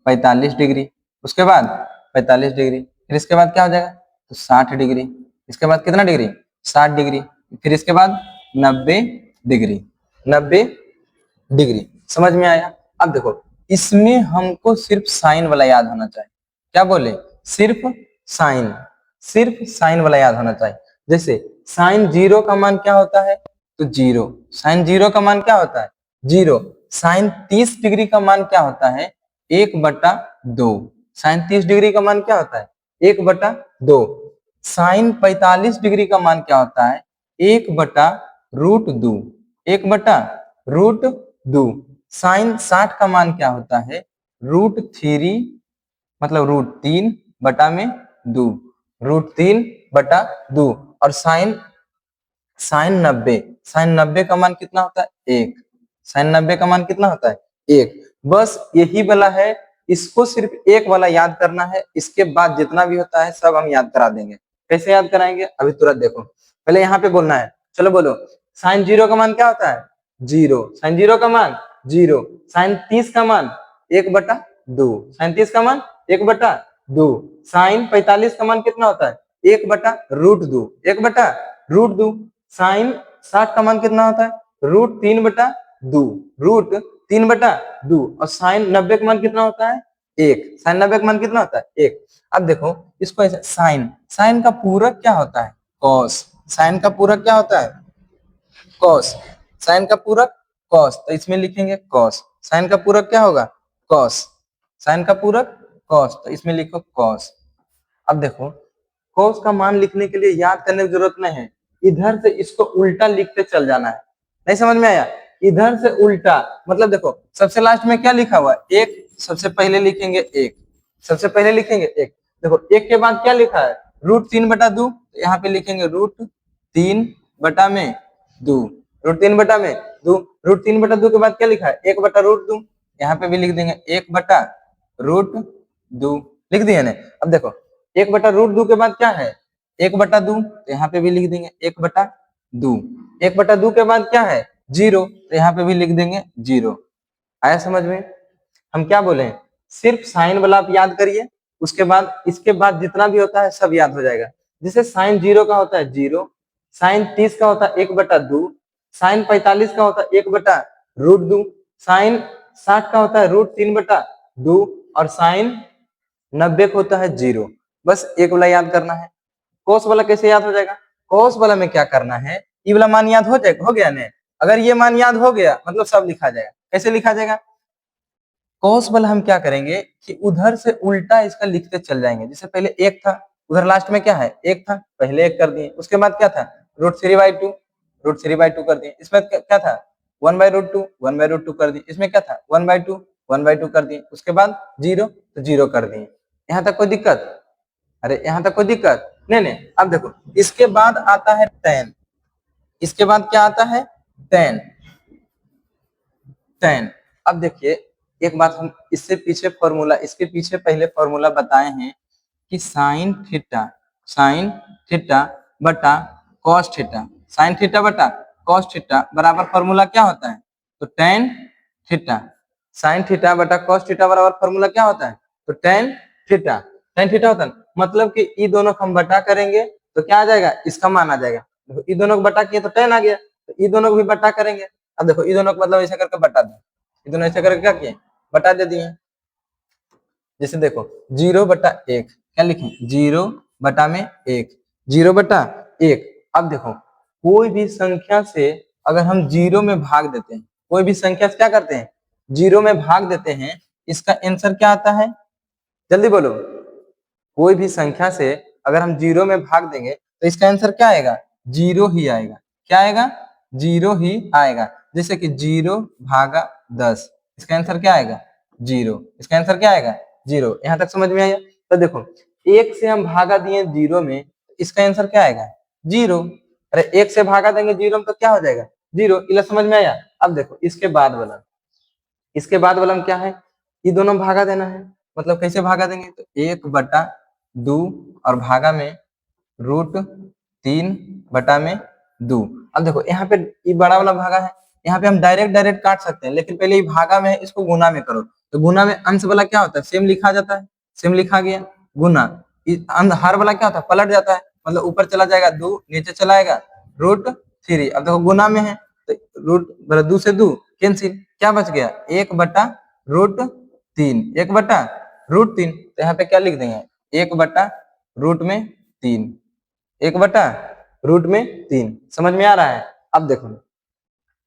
45 डिग्री, उसके बाद 45 डिग्री, फिर इसके बाद क्या हो जाएगा तो 60 डिग्री, इसके बाद कितना डिग्री 60 डिग्री, फिर इसके बाद 90 डिग्री, 90 डिग्री। समझ में आया? अब देखो इसमें हमको सिर्फ साइन वाला याद होना चाहिए। क्या बोले? सिर्फ साइन, सिर्फ साइन वाला याद होना चाहिए। जैसे साइन 0 का मान क्या होता है तो 0, साइन 0 का मान क्या होता है 0। साइन 30 डिग्री का मान क्या होता है 1/2। साइन 30 डिग्री का मान क्या होता है 1/2। साइन 45 डिग्री का मान क्या होता है 1/√2, 1/√2। साइन 60 का मान क्या होता है √3, मतलब √3/2, √3/2। और साइन साइन 90, साइन 90 का मान कितना होता है 1, साइन 90 का मान कितना होता है 1। बस यही वाला है, इसको सिर्फ एक वाला याद करना है, इसके बाद जितना भी होता है सब हम याद करा देंगे। कैसे याद कराएंगे अभी तुरंत देखो, पहले यहाँ पे बोलना है, चलो बोलो। साइन 0 का मान क्या होता है 0, साइन 0 का मान 0। साइन 30 का मान 1/2, साइन 30 का मान 1/2। साइन 45 का मान कितना होता है 1/√2, 1/√2। साइन 60 का मान कितना होता है √3/2, √3/2। और साइन 90 का मान कितना होता है 1, साइन 90 का मान कितना होता है 1। अब देखो इसको ऐसे, साइन, साइन का पूरक क्या होता है कॉस, साइन का पूरक क्या होता है कॉस, साइन का पूरक कॉस, तो इसमें लिखेंगे कॉस। साइन का पूरक क्या होगा कॉस, साइन का पूरक कॉस, तो इसमें लिखो कॉस। अब देखो कॉस का मान लिखने के लिए याद करने की जरूरत नहीं है, इधर से इसको उल्टा लिखते चल जाना है। नहीं समझ में आया? इधर से उल्टा, मतलब देखो सबसे लास्ट में क्या लिखा हुआ है 1, सबसे पहले लिखेंगे 1, सबसे पहले लिखेंगे 1। देखो 1 के बाद क्या लिखा है √3/2, यहाँ पे लिखेंगे √3/2, √3/2। √3/2 के बाद क्या लिखा है 1/√2, यहाँ पे भी लिख देंगे 1/√2, लिख दिए ना। अब देखो 1/√2 के बाद क्या है 1/2, तो यहाँ पे भी लिख देंगे 1/2। 1/2 के बाद क्या है 0, तो यहाँ पे भी लिख देंगे 0। आया समझ में? हम क्या बोले, सिर्फ साइन वाला आप याद करिए, उसके बाद इसके बाद जितना भी होता है सब याद हो जाएगा। जैसे साइन 0 का होता है 0, साइन 30 का होता है 1/2, साइन 45 का होता है 1/√2, साइन 60 का होता है √3/2, और साइन 90 का होता है 0। बस एक वाला याद करना है। कोस वाला कैसे याद हो जाएगा? कोस वाला में क्या करना है, ये वाला मान याद हो जाएगा, हो गया ना? अगर ये मान याद हो गया मतलब सब लिखा जाएगा। कैसे लिखा जाएगा? कोस वाला हम क्या करेंगे कि उधर से उल्टा इसका लिखते चल जाएंगे। जैसे पहले 1 था, उधर लास्ट में क्या है 1 था, पहले 1 कर दिए, उसके बाद क्या था √3/2, √3/2 कर दिए, इसमें क्या था 1/√2, 1/√2 कर दिए, इसमें क्या था 1/2, 1/2 कर दिए, उसके बाद 0, तो 0 कर दिए। यहाँ तक कोई दिक्कत? अरे यहाँ तक कोई दिक्कत नहीं? नहीं। अब देखो इसके बाद आता है tan, इसके बाद क्या आता है tan, tan। अब देखिए एक बात, हम इससे पीछे फॉर्मूला, इसके पीछे पहले फॉर्मूला बताए हैं कि साइन थीटा बटा कॉस थीटा, साइन थीटा बटा कॉस थीटा बराबर फॉर्मूला क्या होता है तो tan थीटा। साइन थीटा बटा कॉस थीटा बराबर फॉर्मूला क्या होता है तो tan थीटा, tan थीटा होता है। मतलब कि ये दोनों को हम बटा करेंगे तो क्या आ जाएगा, इसका मान आ जाएगा। देखो ये दोनों को बटा किए तो tan आ गया, तो ये दोनों को भी बटा करेंगे। अब देखो ये दोनों को मतलब ऐसे करके बटा दो, ये दोनों ऐसे करके क्या किए बटा दे दिए। जैसे देखो 0/1, क्या लिखें 0/1, 0/1। अब देखो कोई भी संख्या से अगर हम 0 में भाग देते हैं, कोई भी संख्या से क्या करते हैं 0 में भाग देते हैं, इसका आंसर क्या आता है जल्दी बोलो। कोई भी संख्या से अगर हम 0 में भाग देंगे तो इसका आंसर क्या आएगा 0 ही आएगा। क्या आएगा 0 ही आएगा। जैसे कि 0/10, इसका आंसर क्या आएगा 0, इसका आंसर क्या आएगा 0। यहाँ तक समझ में आया? तो देखो 1 से हम भागा दिए 0 में, इसका आंसर क्या आएगा 0। अरे 1 से भागा देंगे 0 में तो क्या हो जाएगा 0। इला समझ में आया? अब देखो इसके बाद वाला में क्या है, ये दोनों भागा देना है। मतलब कैसे भागा देंगे, तो 1/2 और भागा में √3/2। अब देखो यहाँ पे ये बड़ा वाला भागा है, यहाँ पे हम डायरेक्ट काट सकते हैं, लेकिन पहले ये भागा में है, इसको गुना में करो। तो गुना में अंश वाला क्या होता है, सेम लिखा जाता है, सेम लिखा गया गुना। हर वाला क्या होता है, पलट जाता है, मतलब ऊपर चला जाएगा 2, नीचे चला आएगा √3। अब देखो गुना में है तो √2 से 2 कैंसिल, क्या बच गया 1/√3, 1/√3। तो यहाँ पे क्या लिख देंगे, 1/√3, 1/√3। समझ में आ रहा है। अब देखो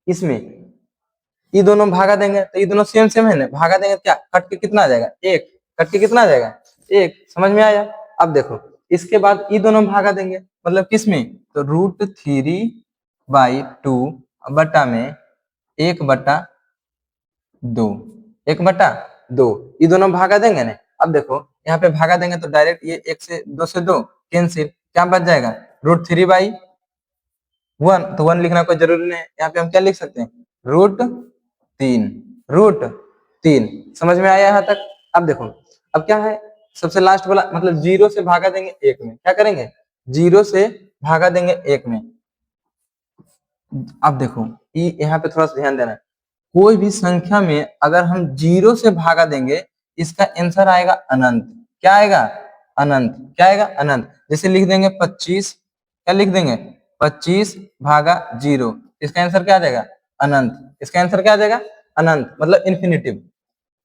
इसमें ये दोनों भागा देंगे तो ये दोनों सेम सेम है ना, भागा देंगे क्या, कट के कितना आ जाएगा 1, कट के कितना आ जाएगा 1। समझ में आया। अब देखो इसके बाद ये दोनों भागा देंगे, मतलब किसमें, तो √3/2 बटा में 1/2, 1/2 ये दोनों भागा देंगे ना। अब देखो यहाँ पे भागा देंगे तो डायरेक्ट ये 1 से 2 से 2 कैंसिल, क्या बच जाएगा √3/1। तो 1 लिखना कोई जरूरी नहीं है, यहाँ पे हम क्या लिख सकते हैं √3। समझ में आया यहाँ तक। अब देखो अब क्या है, सबसे लास्ट वाला मतलब 0 से भागा देंगे 1 में, क्या करेंगे 0 से भागा देंगे 1 में। अब देखो ये यहाँ पे थोड़ा सा ध्यान देना है, कोई भी संख्या में अगर हम 0 से भागा देंगे इसका आंसर आएगा अनंत। क्या आएगा अनंत, क्या आएगा अनंत। जैसे लिख देंगे 25, क्या लिख देंगे 25/0, इसका आंसर क्या आ जाएगा अनंत। इसका आंसर क्या आ जाएगा अनंत, मतलब इन्फिनिटिव।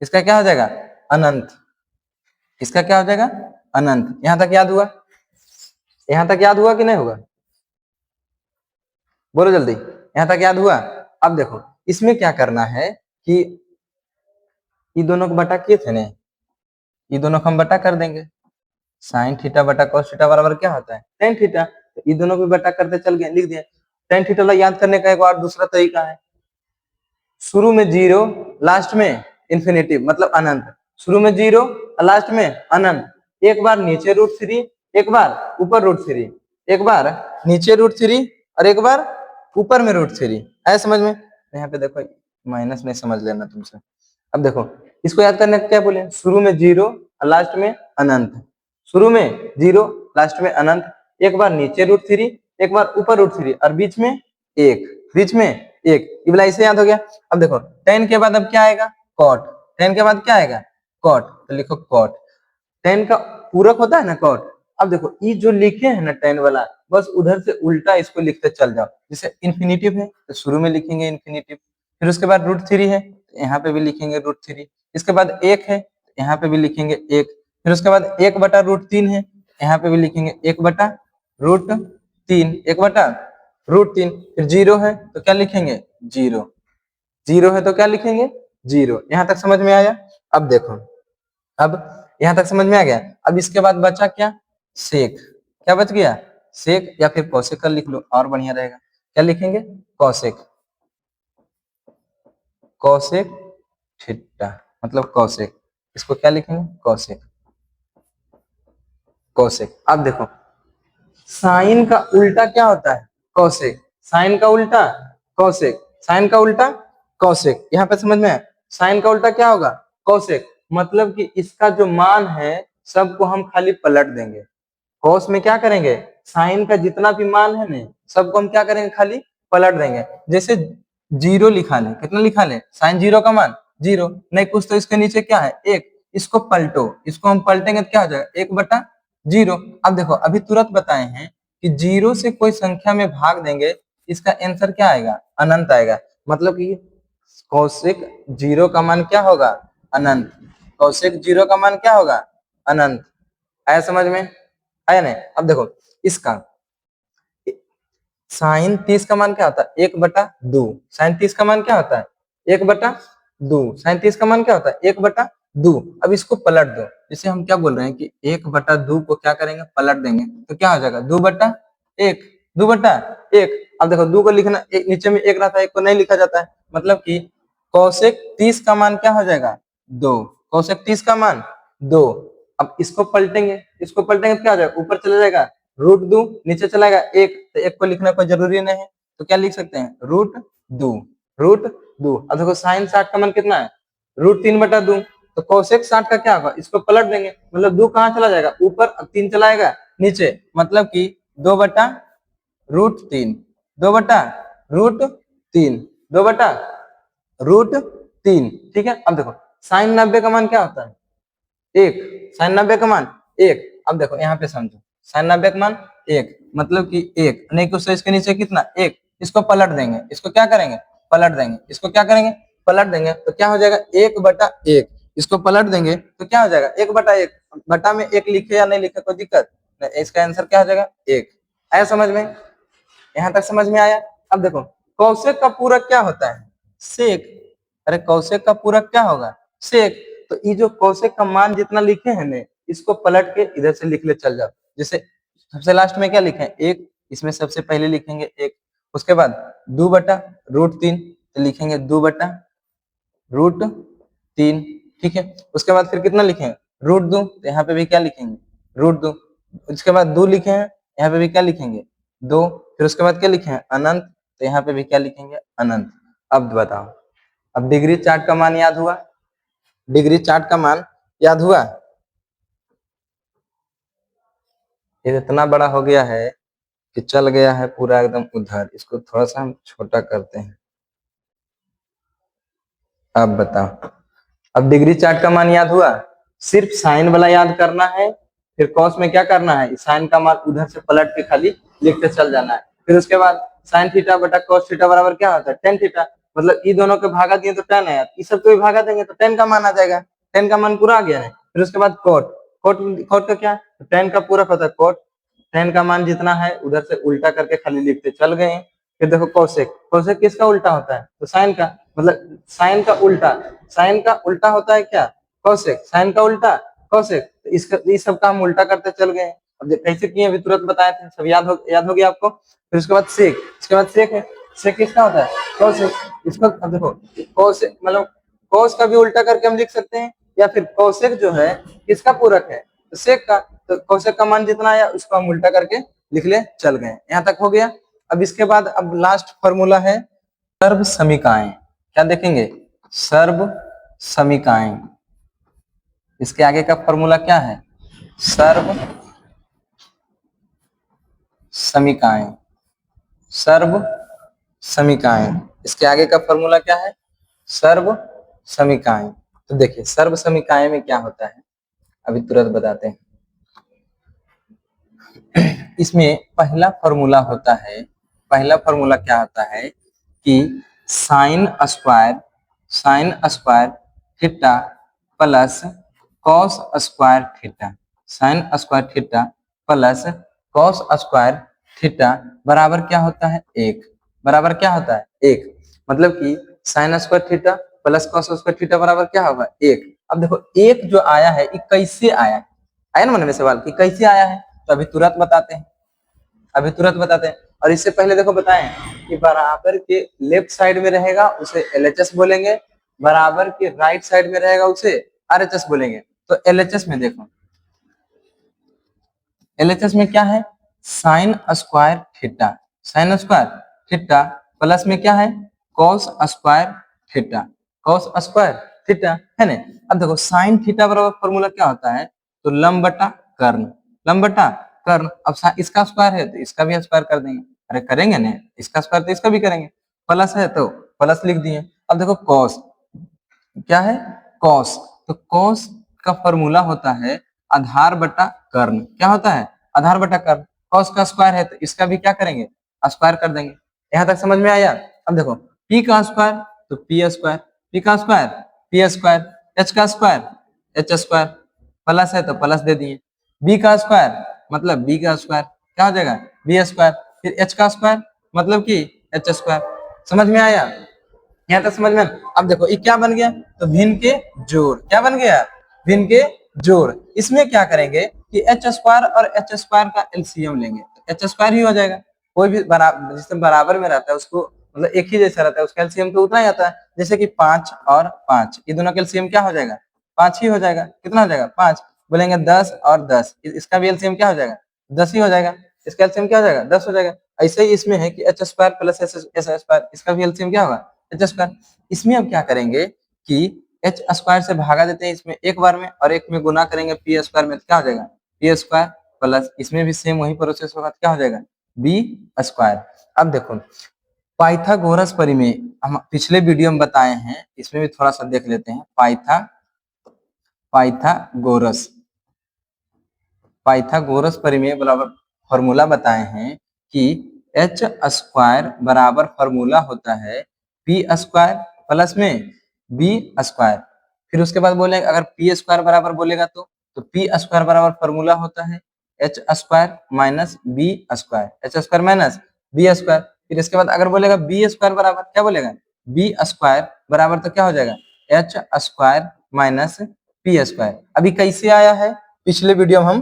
इसका क्या हो जाएगा अनंत, इसका क्या हो जाएगा अनंत। यहां तक याद हुआ, यहां तक याद हुआ कि नहीं हुआ, बोलो जल्दी, यहां तक याद हुआ। अब देखो इसमें क्या करना है कि ये दोनों को बटा किए थे ना, ये दोनों को हम बटा कर देंगे। sin थीटा बटा cos थीटा बराबर क्या होता है tan थीटा। तो ये दोनों को बटा करते चल गए, लिख दिया। tan थीटा ला याद करने का एक और दूसरा तरीका है, शुरू में 0 लास्ट में इन्फिनिटिव मतलब अनंत, शुरू में 0 लास्ट में अनंत। एक बार नीचे √3, एक बार ऊपर √3, एक बार नीचे √3 और एक बार ऊपर में √3। ऐसा समझ में। यहाँ पे देखो माइनस नहीं समझ लेना तुमसे। अब देखो इसको याद करने का क्या बोले, शुरू में 0 और लास्ट में अनंत, शुरू में 0 लास्ट में अनंत, एक बार नीचे √3, एक बार ऊपर √3 और बीच में 1, बीच में 1। ये वाला इसे याद हो गया। अब देखो tan के बाद अब क्या आएगा cot, tan के बाद क्या आएगा cot, तो लिखो cot। tan का पूरक होता है ना cot। अब देखो ये जो लिखे हैं ना tan वाला, बस उधर से उल्टा इसको लिखते चल जाओ। जैसे इन्फिनिटिव है तो शुरू में लिखेंगे इन्फिनिटिव, फिर उसके बाद √3 है तो यहाँ पे भी लिखेंगे √3, इसके बाद 1 है तो यहाँ पे भी लिखेंगे 1, फिर उसके बाद 1/√3 है यहाँ पे भी लिखेंगे 1/√3, 1/√3। फिर 0 है तो क्या लिखेंगे 0, 0 है तो क्या लिखेंगे 0। यहाँ तक समझ में आया। अब देखो अब यहाँ तक समझ में आ गया। अब इसके बाद बचा क्या सेक, क्या बच गया सेक, या फिर कौशिक लिख लो और बढ़िया रहेगा। क्या लिखेंगे कौशिक, कौशिक थीटा मतलब कौशिक, इसको क्या लिखेंगे कौशिक, कौशिक। अब देखो साइन का उल्टा क्या होता है कौशिक, साइन का उल्टा कौशिक, साइन का उल्टा कौशिक। यहाँ पे समझ में है, साइन का उल्टा क्या होगा कौशिक, मतलब कि इसका जो मान है सबको हम खाली पलट देंगे। कॉस में क्या करेंगे, साइन का जितना भी मान है ना सबको हम क्या करेंगे खाली पलट देंगे। जैसे 0 लिखा ले, कितना लिखा ले साइन 0 का मान 0, नहीं कुछ तो इसके नीचे क्या है 1, इसको पलटो, इसको हम पलटेंगे तो क्या हो जाएगा 1/0। अब देखो अभी तुरंत बताए हैं कि 0 से कोई संख्या में भाग देंगे इसका आंसर क्या आएगा अनंत आएगा। मतलब कि कौशिक 0 का मान क्या होगा अनंत, कौशिक 0 का मान क्या होगा अनंत। आया समझ में, आया नहीं। अब देखो इसका साइन 30 का मान क्या होता है 1/2, साइन 30 का मान क्या होता है 1/2, साइन 30 का मान क्या होता है 1/2। अब इसको पलट दो, जैसे हम क्या बोल रहे हैं कि 1/2 को क्या करेंगे पलट देंगे तो क्या हो जाएगा 2/1, 2/1। अब देखो 2 को लिखना नीचे में 1 रहता है, 1 को नहीं लिखा जाता है, मतलब कि कौशिक 30 का मान क्या हो जाएगा 2, कौशिक 30 का मान 2। अब इसको पलटेंगे, इसको पलटेंगे तो क्या हो जाएगा ऊपर चला जाएगा √2, नीचे चलाएगा 1, तो 1 को लिखना कोई जरूरी नहीं है, तो क्या लिख सकते हैं √2, √2। 2। अब देखो साइन 60 का मान कितना है, √3/2। तो कोसेक 60 का क्या होगा, इसको पलट देंगे, मतलब 2 कहाँ चला जाएगा ऊपर, अब 3 चला जाएगा नीचे, मतलब कि 2/√3, 2/√3, 2/√3। ठीक है। अब देखो साइन 90 का मान क्या होता है, 1। साइन 90 का मान 1। अब देखो यहाँ पे समझो, साइन 90 का मान 1, मतलब कि 1 नहीं कुछ, इसके नीचे कितना 1, इसको पलट देंगे, इसको क्या करेंगे पलट देंगे, इसको क्या करेंगे पलट देंगे, तो क्या हो जाएगा 1/1। इसको पलट देंगे तो क्या हो जाएगा 1/1, बटा में 1 लिखे या नहीं लिखे कोई दिक्कत नहीं, इसका आंसर क्या हो जाएगा 1। आया समझ में, यहाँ तक समझ में आया। अब देखो कौशिक का पूरक क्या होता है, सेक। अरे कौशिक का पूरक क्या होगा, सेक। तो ये जो कौशिक का मान जितना लिखे हैं ना, इसको पलट के इधर से लिख ले चल जाओ। जैसे सबसे लास्ट में क्या लिखे हैं 1, इसमें सबसे पहले लिखेंगे 1, उसके बाद 2/√3 तो लिखेंगे 2/√3। ठीक है। उसके बाद फिर कितना लिखेंगे √2, तो यहाँ पे भी क्या लिखेंगे √2। उसके बाद 2 लिखे हैं, यहाँ पे भी क्या लिखेंगे 2। फिर उसके बाद क्या लिखे हैं अनंत, तो यहाँ पे भी क्या लिखेंगे अनंत। अब बताओ, अब डिग्री चार्ट का मान याद हुआ, डिग्री चार्ट का मान याद हुआ। ये इतना बड़ा हो गया है कि चल गया है पूरा एकदम उधर, इसको थोड़ा सा हम छोटा करते हैं। अब बताओ, अब डिग्री चार्ट का मान याद हुआ, सिर्फ साइन वाला याद करना है, फिर कॉस में क्या करना है साइन का मान उधर से पलट के खाली लिखते चल जाना है। फिर उसके बाद साइन थीटा बटा कॉस थीटा बराबर क्या होता है टेन थीटा, मतलब ये दोनों के भागा दिए तो टेन है, ये सब को भी भागा देंगे तो टेन का मान आ जाएगा, टेन का मान पूरा आ गया है। फिर उसके बाद कोट, कोट कोट का क्या, टेन का पूरक होता है कोट, टेन का मान जितना है उधर से उल्टा करके खाली लिखते चल गए। फिर देखो कोसेक, कोसेक किसका उल्टा होता है तो साइन का, मतलब साइन का उल्टा, साइन का उल्टा होता है क्या कोसेक, साइन का उल्टा कोसेक। तो इसका इस सब का हम उल्टा करते चल गए। अब कैसे किए अभी तुरंत बताए थे, सब याद हो गया आपको। फिर उसके बाद सेक, इसके बाद सेक है, सेक किसका होता है कोसेक। इसको अब देखो कोसेक मतलब कोस का भी उल्टा करके हम लिख सकते हैं, या फिर कोसेक जो है किसका पूरक है तो सेक का, तो कोसेक का मान जितना आया उसको हम उल्टा करके लिख ले चल गए। यहाँ तक हो गया। अब इसके बाद अब लास्ट फॉर्मूला है सर्व समीकाएं। क्या देखेंगे सर्व समीकाएं, इसके आगे का फॉर्मूला क्या है सर्व समीकाएं, सर्व समीकाएं, इसके आगे का फॉर्मूला क्या है सर्व समीकाएं। तो देखिए सर्व समीकाएं में क्या होता है अभी तुरंत बताते हैं। इसमें पहला फॉर्मूला होता है, पहला फॉर्मूला क्या होता है कि sign square theta plus cos square theta, sign square theta plus cos square theta बराबर क्या होता है 1, बराबर क्या होता है 1। मतलब कि sign square theta plus cos square theta बराबर क्या होगा 1। अब देखो 1 जो आया है ये कैसे आया, आया ना मन में सवाल कि कैसे आया है, तो अभी तुरंत बताते हैं, अभी तुरंत बताते हैं। और इससे पहले देखो बताएं कि बराबर के लेफ्ट साइड में रहेगा उसे LHS बोलेंगे, बराबर के राइट साइड में रहेगा उसे RHS बोलेंगे। तो LHS में देखो, LHS में क्या है sign square theta, sign square theta plus में क्या है cos square theta, cos square theta है ना। अब देखो साइन थीटा बराबर फॉर्मूला क्या होता है तो लंब बटा कर्ण, लंब बटा कर्ण। अब इसका स्क्वायर है तो इसका भी स्क्वायर कर देंगे, अरे करेंगे ना, इसका स्क्वायर तो इसका भी करेंगे, प्लस है तो प्लस लिख दिए। अब देखो कॉस क्या है कॉस, तो कॉस का फॉर्मूला होता है आधार बटा कर्ण, क्या होता है आधार बटा कर्ण। कॉस का स्क्वायर है तो इसका भी क्या करेंगे स्क्वायर कर देंगे। यहाँ तक समझ में आया। अब देखो पी का स्क्वायर तो पी स्क्वायर, पी का स्क्वायर पी स्क्वायर, एच का स्क्वायर एच स्क्वायर, प्लस है तो प्लस दे दिए। बी का स्क्वायर मतलब बी का स्क्वायर क्या हो जाएगा बी स्क्वायर, फिर एच का स्क्वायर मतलब कि एच स्क्वायर। समझ में आया, यहाँ तक समझ में। अब देखो ये क्या बन गया तो भिन्न के जोड़, क्या बन गया भिन्न के जोड़। इसमें क्या करेंगे कि एच स्क्वायर और एच स्क्वायर का एलसीएम लेंगे तो एच स्क्वायर ही हो जाएगा। कोई भी बराबर जिससे बराबर में रहता है उसको मतलब एक ही जैसा रहता है उसका एलसीएम तो उतना ही आता है। जैसे कि 5 और 5 ये दोनों का एलसीएम क्या हो जाएगा 5 ही हो जाएगा। कितना हो जाएगा 5, बोलेंगे 10 और 10 इसका भी एलसीएम क्या हो जाएगा 10 ही हो जाएगा, इसका एलसीएम क्या हो जाएगा 10 हो जाएगा। ऐसे ही इसमें है कि H square plus S square इसका भी एलसीएम क्या होगा एच स्क्वायर। इसमें अब क्या करेंगे कि एच स्क्वायर से भागा देते हैं इसमें एक बार में, और एक में गुना करेंगे पी स्क्वायर में, तो क्या हो जाएगा पी स्क्वायर प्लस इसमें भी सेम वही प्रोसेस होगा, तो क्या हो जाएगा बी स्क्वायर। अब देखो पाइथागोरस परिमेय हम पिछले वीडियो में बताए हैं, इसमें भी थोड़ा सा देख लेते हैं। पाइथागोरस पाइथागोरस परिमेय बराबर फॉर्मूला बताए हैं कि एच स्क्वायर बराबर फॉर्मूला होता है पी स्क्वायर प्लस में बी स्क्वायर। फिर उसके बाद बोलेगा अगर पी स्क्वायर बराबर बोलेगा तो पी स्क्वायर बराबर फॉर्मूला होता है H square minus B square, H square minus B square. फिर इसके बाद अगर बोलेगा बी स्क्वायर बराबर क्या बोलेगा बी स्क्वायर बराबर, तो क्या हो जाएगा H square minus P square. अभी कैसे आया है पिछले वीडियो में हम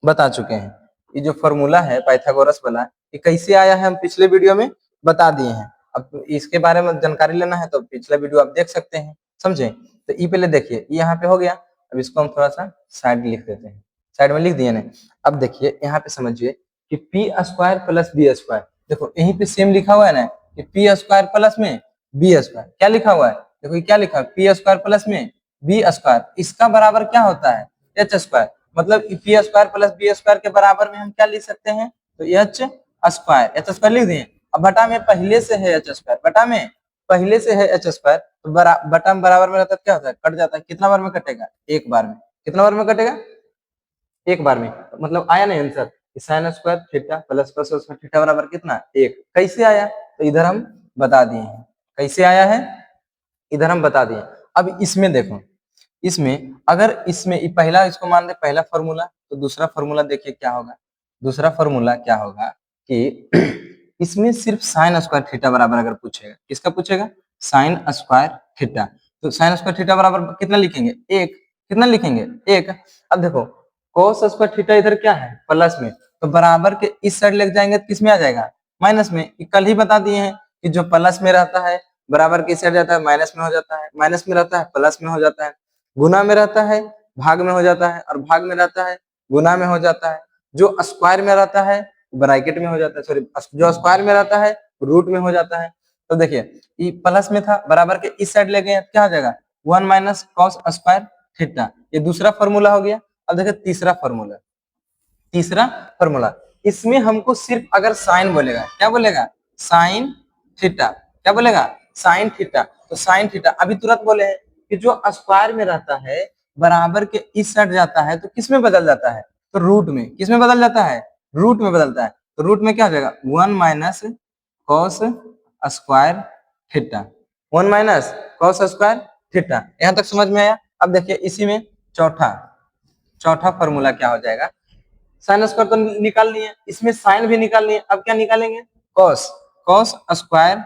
बता चुके हैं। ये जो फॉर्मूला है पाइथागोरस वाला, ये कैसे आया है हम पिछले वीडियो में बता दिए हैं। अब इसके बारे में जानकारी लेना है तो पिछला वीडियो आप देख सकते हैं, समझे। तो ये पहले देखिए यहाँ पे हो गया। अब इसको हम थोड़ा सा साइड लिख देते हैं, साइड में लिख दिए ना। अब देखिए यहाँ पे समझिए कि P square plus B square, देखो यहीं पे सेम लिखा हुआ है ना कि पी स्क्वायर प्लस में बी स्क्वायर, क्या लिखा हुआ है देखो ये क्या लिखा है पी स्क्वायर प्लस में बी स्क्वायर, इसका बराबर क्या होता है एच स्क्वायर। मतलब P square plus B square के बराबर में हम क्या लिख सकते हैं तो एच स्क्वायर लिख दिए। अब बटा में पहले से है एच स्क्वायर, बटा में पहले से है एच स्क्वायर, तो बटा में बराबर में रहता है क्या होता है कट जाता है, कितना बार में कटेगा एक बार में, कितना बार में कटेगा एक बार में। मतलब आया ना answer sine square theta plus cos square theta बराबर कितना एक। कैसे आया तो इधर हम बता दिए हैं, कैसे आया है इधर हम बता दिए। अब इसमें देखो, इसमें अगर इसमें पहला इसको मान दे पहला फॉर्मूला, तो दूसरा फॉर्मूला देखिए क्या होगा। दूसरा फॉर्मूला क्या होगा कि इसमें सिर्फ साइन स्क्वायर थीटा बराबर अगर पूछेगा, किसका पूछेगा साइन स्क्वायर थीटा, तो साइन स्क्वायर थीटा बराबर कितना लिखेंगे एक, कितना लिखेंगे एक। अब देखो cos स्क्वायर थीटा इधर क्या है प्लस में, तो बराबर के इस साइड लेके जाएंगे तो किस में आ जाएगा माइनस में। कल ही बता दिए हैं कि जो प्लस में रहता है बराबर के इस साइड जाता है माइनस में हो जाता है, माइनस में रहता है प्लस में हो जाता है, गुना में रहता है भाग में हो जाता है, और भाग में रहता है गुना में हो जाता है। जो स्क्वायर में रहता है ब्रैकेट में हो जाता है, सॉरी जो स्क्वायर में रहता है रूट में हो जाता है। तो देखिए ये प्लस में था बराबर के इस साइड ले गए क्या हो जाएगा one minus cos square theta, ये दूसरा फॉर्मूला हो गया। अब देखिए तीसरा फॉर्मूला, तीसरा फॉर्मूला इसमें हमको सिर्फ अगर साइन बोलेगा क्या बोलेगा साइन थीटा, क्या बोलेगा साइन थीटा, तो साइन थीटा अभी तुरंत बोले हैं कि जो स्क्वायर में रहता है बराबर के इस साइड जाता है तो किस में बदल जाता है तो रूट में, किस में बदल जाता है रूट में बदलता है। तो रूट में क्या हो जाएगा one minus cos square theta, one minus cos square theta. यहां तक समझ में आया। अब देखिए इसी में चौथा फॉर्मूला क्या हो जाएगा, साइन स्क्वायर तो निकाल लिए, इसमें साइन भी निकाल लिए। अब क्या निकालेंगे cos square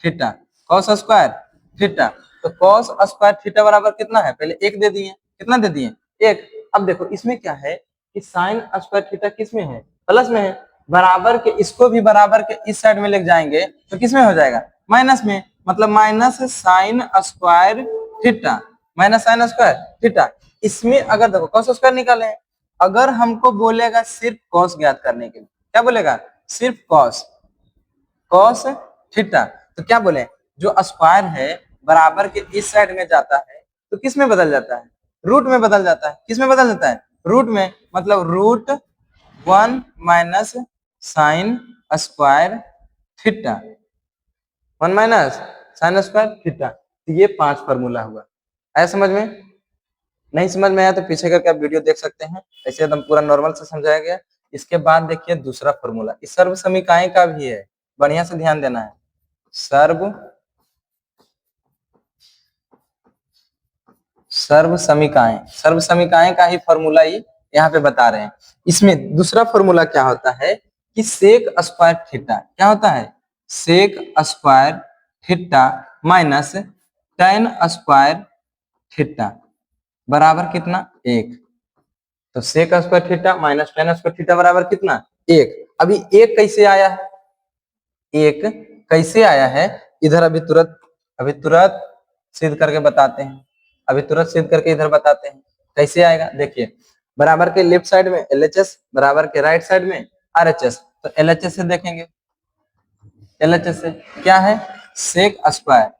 theta, cos square theta. तो कॉस स्क्वायर थीटा बराबर कितना है पहले एक दे दिए, कितना दे दिए एक। अब देखो इसमें क्या है कि साइन स्क्वायर थीटा किस में है प्लस में है, बराबर के इसको भी बराबर के इस साइड में ले जाएंगे तो किस में हो जाएगा माइनस में, मतलब minus sine square theta, minus sine square theta. इसमें अगर देखो कॉस स्क्वायर निकाले, अगर हमको बोलेगा सिर्फ कॉस ज्ञात करने के लिए, क्या बोलेगा सिर्फ कॉस थीटा, तो क्या बोले जो स्क्वायर है बराबर के इस साइड में जाता है तो किस में बदल जाता है रूट में बदल जाता है, किस में बदल जाता है रूट में, मतलब root one minus sine square theta, one minus sine square theta. तो ये 5 फॉर्मूला हुआ। आया समझ में, नहीं समझ में आया तो पीछे करके आप वीडियो देख सकते हैं, ऐसे एकदम पूरा नॉर्मल से समझाया गया। इसके बाद देखिए दूसरा फॉर्मूला, इस सर्व समीकाएं का भी है, बढ़िया से ध्यान देना है। सर्व समीकाएं का ही फॉर्मूला ही यहाँ पे बता रहे हैं। इसमें दूसरा फॉर्मूला क्या होता है कि सेक स्क्वायर थीटा, क्या होता है sec square theta minus tan square theta बराबर कितना एक। तो sec square theta minus tan square theta बराबर कितना एक। अभी एक कैसे आया है, एक कैसे आया है इधर अभी तुरंत सिद्ध करके बताते हैं, अभी तुरंत सिद्ध करके इधर बताते हैं कैसे आएगा। देखिए बराबर के लेफ्ट साइड में LHS, बराबर के राइट साइड में RHS, तो LHS से देखेंगे, LHS से क्या है sec square,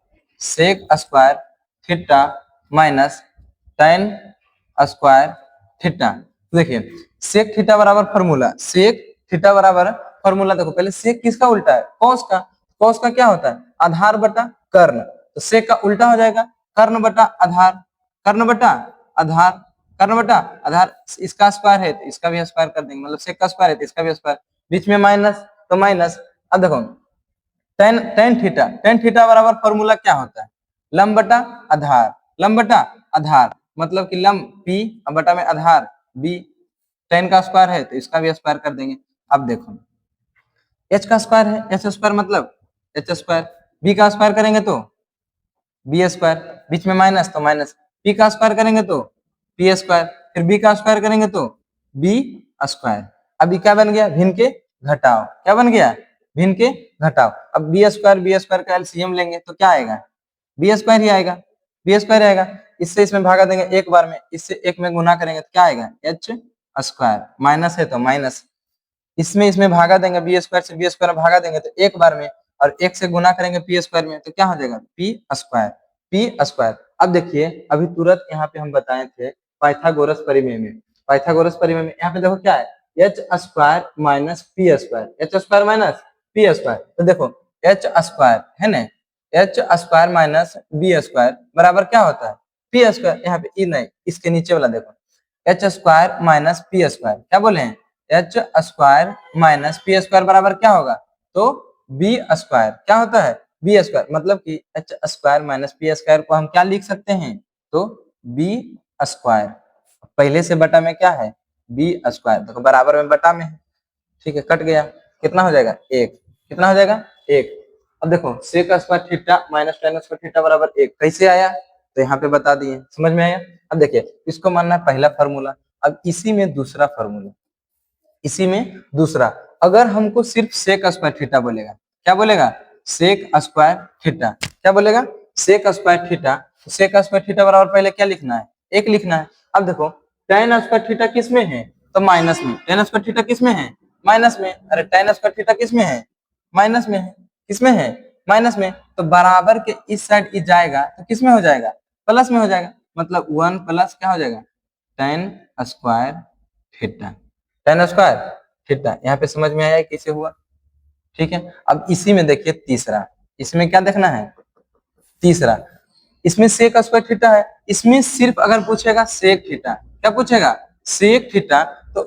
sec square theta minus tan square theta. देखिए सेक थीटा बराबर फॉर्मूला, सेक थीटा बराबर फॉर्मूला, देखो पहले सेक किसका उल्टा है, कॉस का। कॉस का क्या होता है, आधार बटा कर्ण, तो सेक का उल्टा हो जाएगा कर्ण बटा आधार, कर्ण बटा आधार, कर्ण बटा आधार। इसका स्क्वायर है तो इसका भी स्क्वायर कर देंगे, मतलब सेक का स्क्वायर है तो इसका भी स्क्वायर, बीच में माइनस तो माइनस। अब देखो टेन थीटा बराबर फॉर्मूला क्या होता है, लंब बटा आधार, लंब बटा आधार, मतलब कि लंब p बटा में आधार b, टेन का स्क्वायर है तो इसका भी स्क्वायर कर देंगे। अब देखो h का स्क्वायर है, h स्क्वायर मतलब h स्क्वायर, b का स्क्वायर करेंगे तो बी स्क्वायर, बीच में माइनस तो माइनस, p का स्क्वायर करेंगे तो p स्क्वायर, फिर b का स्क्वायर करेंगे तो b स्क्वायर। अभी क्या बन गया, भिन्न के घटाओ, क्या बन गया, भिन्न के घटाओ। अब बी स्क्वायर का एलसीएम लेंगे तो क्या आएगा, बी स्क्वायर ही आएगा, बी स्क्वायर आएगा। इससे इसमें भागा देंगे एक बार में, इससे एक में गुना करेंगे तो क्या आएगा, एच स्क्वायर, माइनस है तो माइनस, इसमें भागा देंगे, बी स्क्वायर से बी स्क्वायर भागा देंगे तो एक बार में, और एक से गुना करेंगे पी स्क्वायर में तो क्या हो जाएगा, पी स्क्वायर, पी स्क्वायर। अब देखिए अभी तुरंत यहाँ पे हम बताए थे पाइथागोरस परिमेय में, पाइथागोरस परिमेय में यहाँ पे देखो क्या है, H square minus P square, H square minus P square. तो देखो एच स्क्वायर है ना, H square minus B square बराबर क्या होता है, पी स्क्वायर। यहाँ पे ई नहीं, इसके नीचे वाला देखो, H square minus P square, क्या बोले हैं, H square minus P square बराबर क्या होगा, तो बी स्क्वायर, क्या होता है, बी स्क्वायर, मतलब कि H square minus P square को हम क्या लिख सकते हैं, तो बी स्क्वायर, पहले से बटा में क्या है, बी स्क्वायर, देखो बराबर में बटा में है, ठीक है, कट गया, कितना हो जाएगा, एक, कितना हो जाएगा, एक। अब देखो sec square theta minus tan square theta बराबर एक, कैसे आया, तो यहाँ पे बता दिए, समझ में आया। अब देखिए इसको मानना है पहला फॉर्मूला, अब इसी में दूसरा फॉर्मूला, इसी में दूसरा, अगर हमको सिर्फ सेक स्क्वायर थीटा बोलेगा, क्या बोलेगा, सेक स्क्वायर थीटा, क्या बोलेगा, sec square theta, sec square theta बराबर पहले क्या लिखना है, एक लिखना है। अब देखो टेन स्क्वायर थीटा किस में है, तो माइनस में, टेन स्क्वायर थीटा किस में है, माइनस में, अरे टेन स्क्वायर थीटा किस में है, माइनस में है, किसमें है, माइनस में, तो बराबर के इस साइड ई जाएगा तो किस में हो जाएगा, प्लस में हो जाएगा, मतलब वन प्लस क्या हो जाएगा, ten square theta, ten square theta. यहाँ पे समझ में आया कैसे हुआ, ठीक है। अब इसी में देखिए तीसरा, इसमें क्या देखना है, तीसरा, इसमें सेक स्क्वायर थीटा है, इसमें सिर्फ अगर पूछेगा सेक थीटा, क्या पूछेगा, सेक थीटा, तो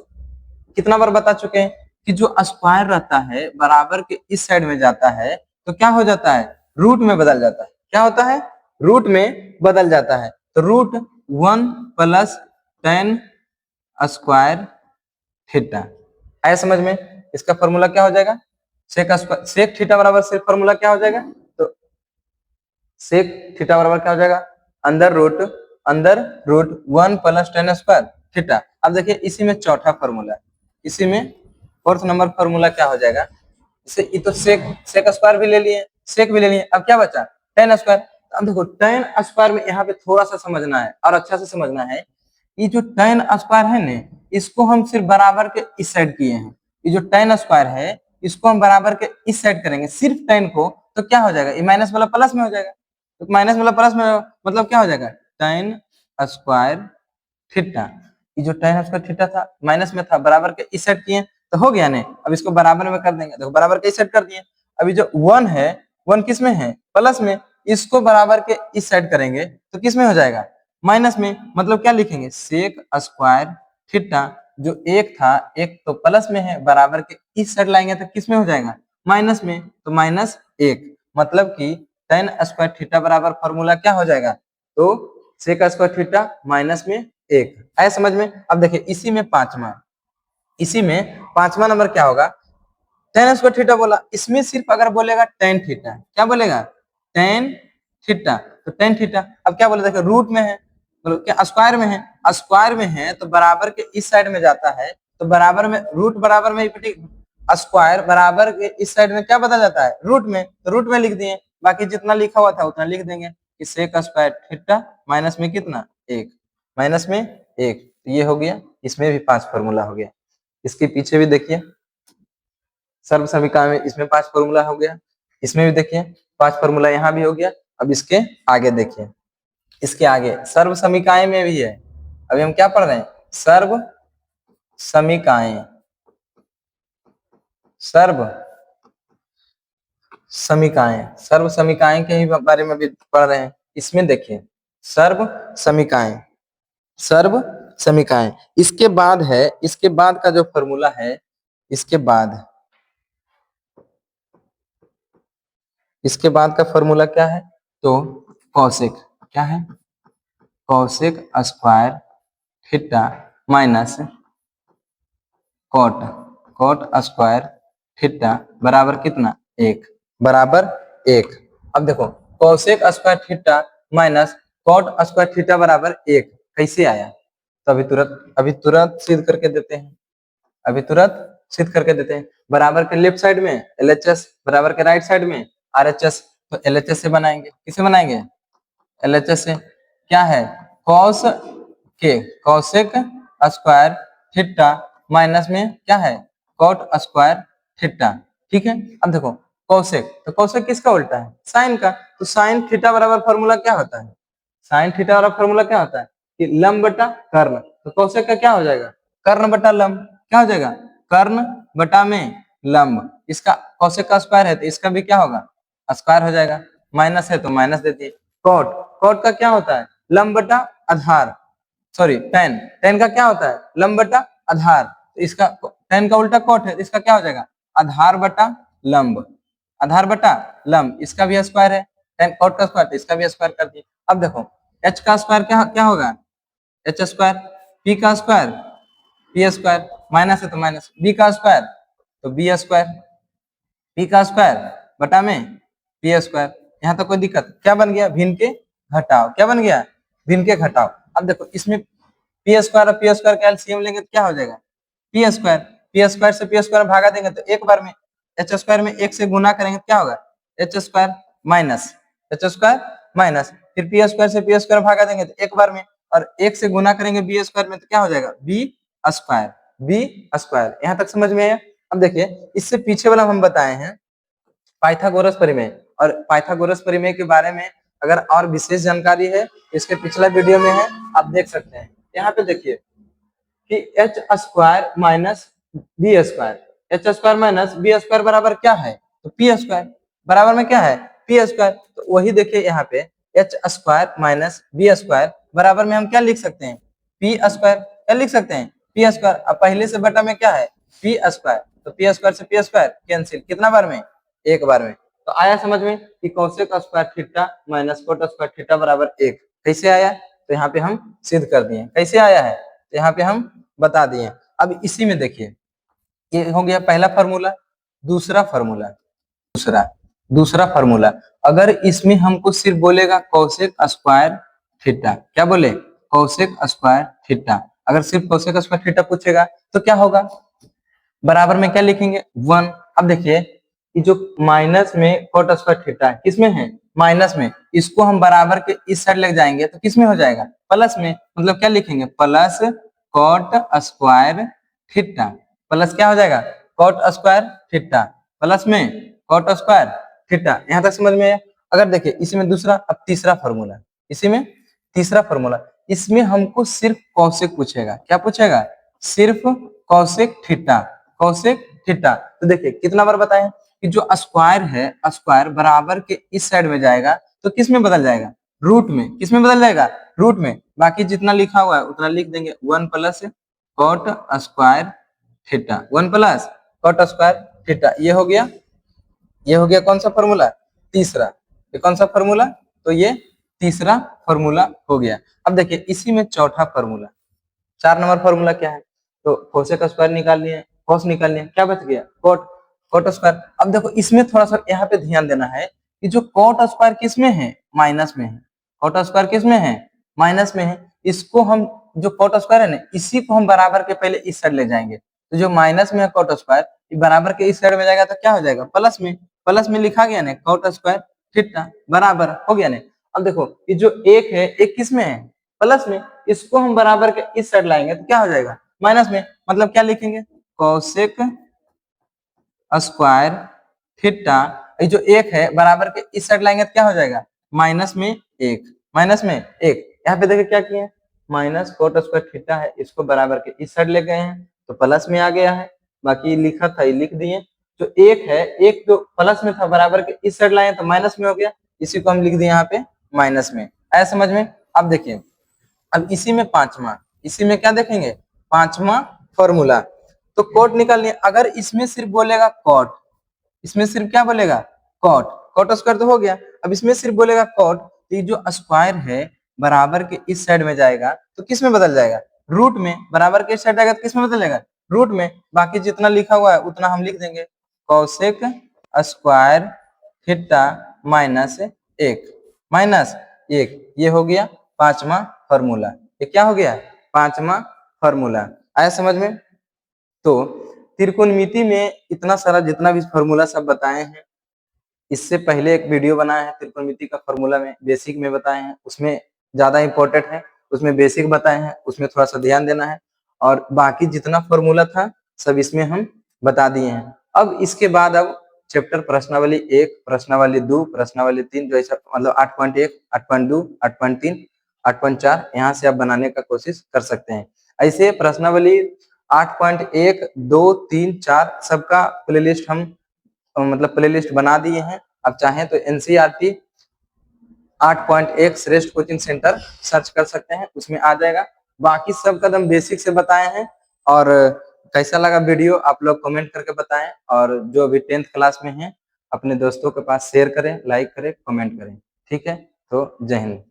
कितना बार बता चुके हैं कि जो स्क्वायर रहता है बराबर के इस साइड में जाता है तो क्या हो जाता है, रूट में बदल जाता है, क्या होता है, रूट में बदल जाता है, तो root one plus tan square theta आया समझ में। इसका फॉर्मूला क्या हो जाएगा, सेक थीटा बराबर सिर्फ फॉर्मूला क्या हो जाएगा, तो सेक थीटा बराबर क्या हो जाएगा, अंदर root one plus tan square theta. अब देखिए इसी में चौथा फॉर्मूला, इसी में फोर्थ नंबर फॉर्मूला क्या हो जाएगा, इसे तो सेक स्क्वायर भी ले लिए, सेक भी ले लिए, अब क्या बचा, टेन स्क्वायर। अब देखो टेन स्क्वायर में यहाँ पे थोड़ा सा समझना है और अच्छा से समझना है, ये जो टेन स्क्वायर है ना, इसको हम सिर्फ बराबर के इस साइड किए हैं, ये जो टेन स्क्वायर है इसको हम बराबर के इस साइड करेंगे सिर्फ टेन को, तो क्या हो जाएगा, ये माइनस वाला प्लस में हो जाएगा, तो माइनस वाला प्लस में मतलब क्या हो जाएगा, टेन स्क्वायर थीटा, ये जो टेन स्क्वायर थीटा था माइनस में था, बराबर के इस साइड किए तो हो गया नहीं, अब इसको बराबर में कर देंगे, देखो बराबर के इस साइड कर दिए। अभी जो वन है, वन किस में है, प्लस में, इसको बराबर के इस साइड करेंगे तो किस में हो जाएगा, माइनस में, मतलब क्या लिखेंगे, सेक स्क्वायर थीटा, जो एक था एक तो प्लस में है, बराबर के इस साइड लाएंगे तो किस में हो जाएगा, माइनस में, तो माइनस एक, मतलब कि टेन स्क्वायर थीटा बराबर फॉर्मूला क्या हो जाएगा, तो सेक स्क्वायर थीटा माइनस में एक, आया समझ में। अब देखिए इसी में पांचवा नंबर क्या होगा, टेन स्क्वायर थीटा बोला, इसमें सिर्फ अगर बोलेगा टेन थीटा, क्या बोलेगा, टेन थीटा, तो टेन थीटा, अब क्या बोले देखो रूट में है, बोलो क्या स्क्वायर में है, स्क्वायर में है तो बराबर के इस साइड में जाता है, तो बराबर में रूट बराबर में स्क्वायर बराबर के इस साइड में क्या बदल जाता है, रूट में, तो रूट में लिख दिए, बाकी जितना लिखा हुआ था उतना लिख देंगे कि सेक स्क्वायर थीटा माइनस में कितना, एक, माइनस में एक, तो ये हो गया, इसमें भी पांच फॉर्मूला हो गया। इसके पीछे भी देखिए सर्व समीकरण में इसमें पांच फॉर्मूला हो गया, इसमें भी देखिए पांच फॉर्मूला यहाँ भी हो गया। अब इसके आगे देखिए, इसके आगे सर्व समीकाएं में भी है। अभी हम क्या पढ़ रहे हैं? सर्व समीकाएं, सर्व समीकाएं, सर्व समीकाएं के ही बारे में भी पढ़ रहे हैं। इसमें देखिए सर्व समीकाएं, सर्व समीकाएं, इसके बाद है, इसके बाद का जो फॉर्मूला है, इसके बाद, इसके बाद का फॉर्मूला क्या है? तो कौशिक, क्या है? Cosec square theta minus cot, cot square theta बराबर कितना? 1, बराबर 1। अब देखो cosec square theta minus cot square theta बराबर 1 कैसे आया? तो अभी तुरंत सिद्ध करके देते हैं, अभी तुरंत सिद्ध करके देते हैं। बराबर के लेफ्ट साइड में LHS, बराबर के राइट साइड में RHS, तो LHS से बनाएंगे। किसे बनाएंगे? LHS से। क्या है? कॉस के, कौशिक स्क्वायर थीटा माइनस में क्या है? Cot square theta. ठीक है, अब देखो कौशिक, तो कौशिक किसका उल्टा है? साइन का। तो साइन थीटा बराबर फॉर्मूला क्या होता है? साइन थीटा बराबर फॉर्मूला क्या होता है? कि लंब बटा कर्ण। तो कौशिक का क्या हो जाएगा? कर्ण बटा लंब। क्या हो जाएगा? कर्ण बटा में लंब। इसका कौशिक का स्क्वायर है तो इसका भी क्या होगा? स्क्वायर हो जाएगा। माइनस है तो माइनस देती है। कॉट, कॉट का क्या होता है? लंब बटा आधार, सॉरी टेन, टेन का क्या होता है? लंब बटा आधार। तो इसका टेन का उल्टा कॉट है, इसका क्या हो जाएगा? आधार बटा लंब, आधार बटा लंब। इसका भी स्क्वायर है, टेन कॉट का स्क्वायर, तो इसका भी स्क्वायर कर दिए। अब देखो एच का स्क्वायर क्या क्या होगा? एच स्क्वायर, पी का स्क्वायर पी स्क्वायर, माइनस है तो माइनस, बी का स्क्वायर तो बी स्क्वायर, पी का स्क्वायर बटा में पी स्क्वायर। यहाँ तक कोई दिक्कत? क्या बन गया? भिन्न के घटाओ। क्या बन गया? भिन्न के घटाओ। अब देखो इसमें पी स्क्वायर और पी स्क्वायर का एलसीएम लेंगे तो क्या हो जाएगा? पी स्क्वायर, पी स्क्वायर से पी स्क्वायर भागा देंगे तो एक बार में एच स्क्वायर में एक से गुना करेंगे तो क्या होगा? H square minus H square minus, फिर पी स्क्वायर से पी स्क्वायर भागा देंगे तो एक बार में, और एक से गुना करेंगे बी स्क्वायर में तो क्या हो जाएगा? B square, B square. यहाँ तक समझ में आया? अब देखिए इससे पीछे वाला हम बताए हैं पाइथागोरस प्रमेय, और पाइथागोरस प्रमेय के बारे में अगर और विशेष जानकारी है इसके पिछला वीडियो में है, आप देख सकते हैं। यहाँ पे देखिए कि H square minus B square, H square minus B square बराबर क्या है? तो पी स्क्वायर, बराबर में क्या है? P square. तो वही देखिए यहाँ पे H square minus B square बराबर में हम क्या लिख सकते हैं? P square. क्या लिख सकते हैं? P square. अब पहले से बटा में क्या है? पी स्क्वायर, तो पी स्क्वायर से पी स्क्वायर कैंसिल, कितना बार में? एक बार में। तो आया समझ में कि Kaushik square theta minus cot square theta बराबर 1 कैसे आया? तो यहाँ पे हम सिद्ध कर दिए। कैसे आया है? तो यहाँ पे हम बता दिए। अब इसी में देखिए ये हो गया पहला फार्मूला। दूसरा फार्मूला, दूसरा दूसरा फार्मूला, अगर इसमें हमको सिर्फ बोलेगा कौशिक स्क्वायर थीटा, क्या बोले? Kaushik square theta. अगर सिर्फ कौशिक स्क्वायर थीटा पूछेगा तो क्या होगा? बराबर में क्या लिखेंगे? 1। अब देखिए ये जो माइनस में कोट स्क्वायर थीटा है किसमें है? माइनस में। इसको हम बराबर के इस साइड ले जाएंगे तो किसमें हो जाएगा? प्लस में। मतलब क्या लिखेंगे? Plus coat square theta, plus क्या हो जाएगा? कोट स्क्वायर थीटा, प्लस में कोट स्क्वायर थीटा। यहाँ तक समझ में आया? अगर देखिए इसी में दूसरा, अब तीसरा फॉर्मूला, इसी में तीसरा फॉर्मूला, इसमें हमको सिर्फ कौशिक पूछेगा। क्या पूछेगा? सिर्फ कौशिक थीटा, कौशिक थीटा। तो देखिए कितना बार बताएं कि जो स्क्वायर है, स्क्वायर बराबर के इस साइड में जाएगा तो किस में बदल जाएगा? रूट में। किस में बदल जाएगा? रूट में। बाकी जितना लिखा हुआ है उतना लिख देंगे। 1 plus cot square theta, 1 plus cot square theta. ये हो गया, ये हो गया कौन सा फॉर्मूला? तीसरा। ये कौन सा फॉर्मूला? तो ये तीसरा फॉर्मूला हो गया। अब देखिए इसी में चौथा फॉर्मूला, 4 नंबर फॉर्मूला क्या है? तो कोसेक स्क्वायर निकाल लिए, कॉस निकाल लिए, क्या बच गया? Cot, cot square. अब देखो इसमें थोड़ा सा यहाँ पे ध्यान देना है कि जो कोट स्क्वायर किसमें है? माइनस में है। कोट स्क्वायर किसमें है? माइनस में है। इसको हम जो कोट स्क्वायर है ना, इसी को हम बराबर के पहले इस साइड ले जाएंगे। तो जो माइनस में है कोट स्क्वायर, बराबर के इस साइड में जाएगा तो क्या हो जाएगा? प्लस में। प्लस में लिखा गया ना कोट स्क्वायर थीटा, बराबर हो गया ना। अब देखो ये जो एक है, एक किस में है? प्लस में। इसको हम बराबर के इस साइड लाएंगे तो क्या हो जाएगा? माइनस में। मतलब क्या लिखेंगे? कौशिक स्क्वायर थीटा, ये जो एक है बराबर के इस साइड लाएंगे तो क्या हो जाएगा? माइनस में एक, माइनस में एक, यहाँ पे देखिए क्या किए, माइनस कोट स्क्वायर थीटा है, इसको बराबर के इस साइड ले गए हैं तो प्लस में आ गया है, बाकी लिखा था ये लिख दिए। जो एक है, एक जो प्लस में था बराबर के इस साइड लाए तो माइनस में हो गया, इसी को हम लिख दिए यहाँ पे माइनस में। आया समझ में? अब देखिए, अब इसी में पांचवा, इसी में क्या देखेंगे, पांचवा फॉर्मूला। तो कॉट निकालने, अगर इसमें सिर्फ बोलेगा कॉट, इसमें सिर्फ क्या बोलेगा, कॉट, कॉट स्क्वायर तो हो गया। अब इसमें सिर्फ बोलेगा कॉट, तो ये जो स्क्वायर है बराबर के इस साइड में जाएगा तो किस में बदल जाएगा, रूट में। बराबर के इस साइड जाएगा तो किस में बदल जाएगा, रूट में। बाकी जितना लिखा हुआ है उतना हम लिख देंगे, कौशिक स्क्वायर थीटा माइनस एक, माइनस एक, ये हो गया पांचवा फॉर्मूला। ये क्या हो गया, पांचवा फॉर्मूला। आया समझ में? तो त्रिकोणमिति में इतना सारा जितना भी फॉर्मूला सब बताए हैं, इससे पहले एक वीडियो बनाया है त्रिकोणमिति का फॉर्मूला में, बेसिक में बताए हैं, उसमें ज्यादा इंपॉर्टेंट है, उसमें बेसिक बताए हैं, उसमें थोड़ा सा ध्यान देना है। और बाकी जितना फॉर्मूला था सब इसमें हम बता दिए हैं। अब इसके बाद अब चैप्टर प्रश्नावली 1, प्रश्नावली 2, प्रश्नावली 3, जो ऐसा मतलब 8.1, 8.2, 8.3, 8.4 यहाँ से आप बनाने का कोशिश कर सकते हैं। ऐसे प्रश्नावली 8.1, 2, 3, 4 सबका प्लेलिस्ट हम मतलब प्लेलिस्ट बना दिए हैं। अब चाहें तो एनसीईआरटी 8.1 श्रेष्ठ कोचिंग सेंटर सर्च कर सकते हैं, उसमें आ जाएगा। बाकी सब कदम बेसिक से बताए हैं। और कैसा लगा वीडियो आप लोग कमेंट करके बताएं, और जो अभी 10th क्लास में हैं अपने दोस्तों के पास शेयर करें, लाइक करें, कमेंट करें। ठीक है, तो जय हिंद।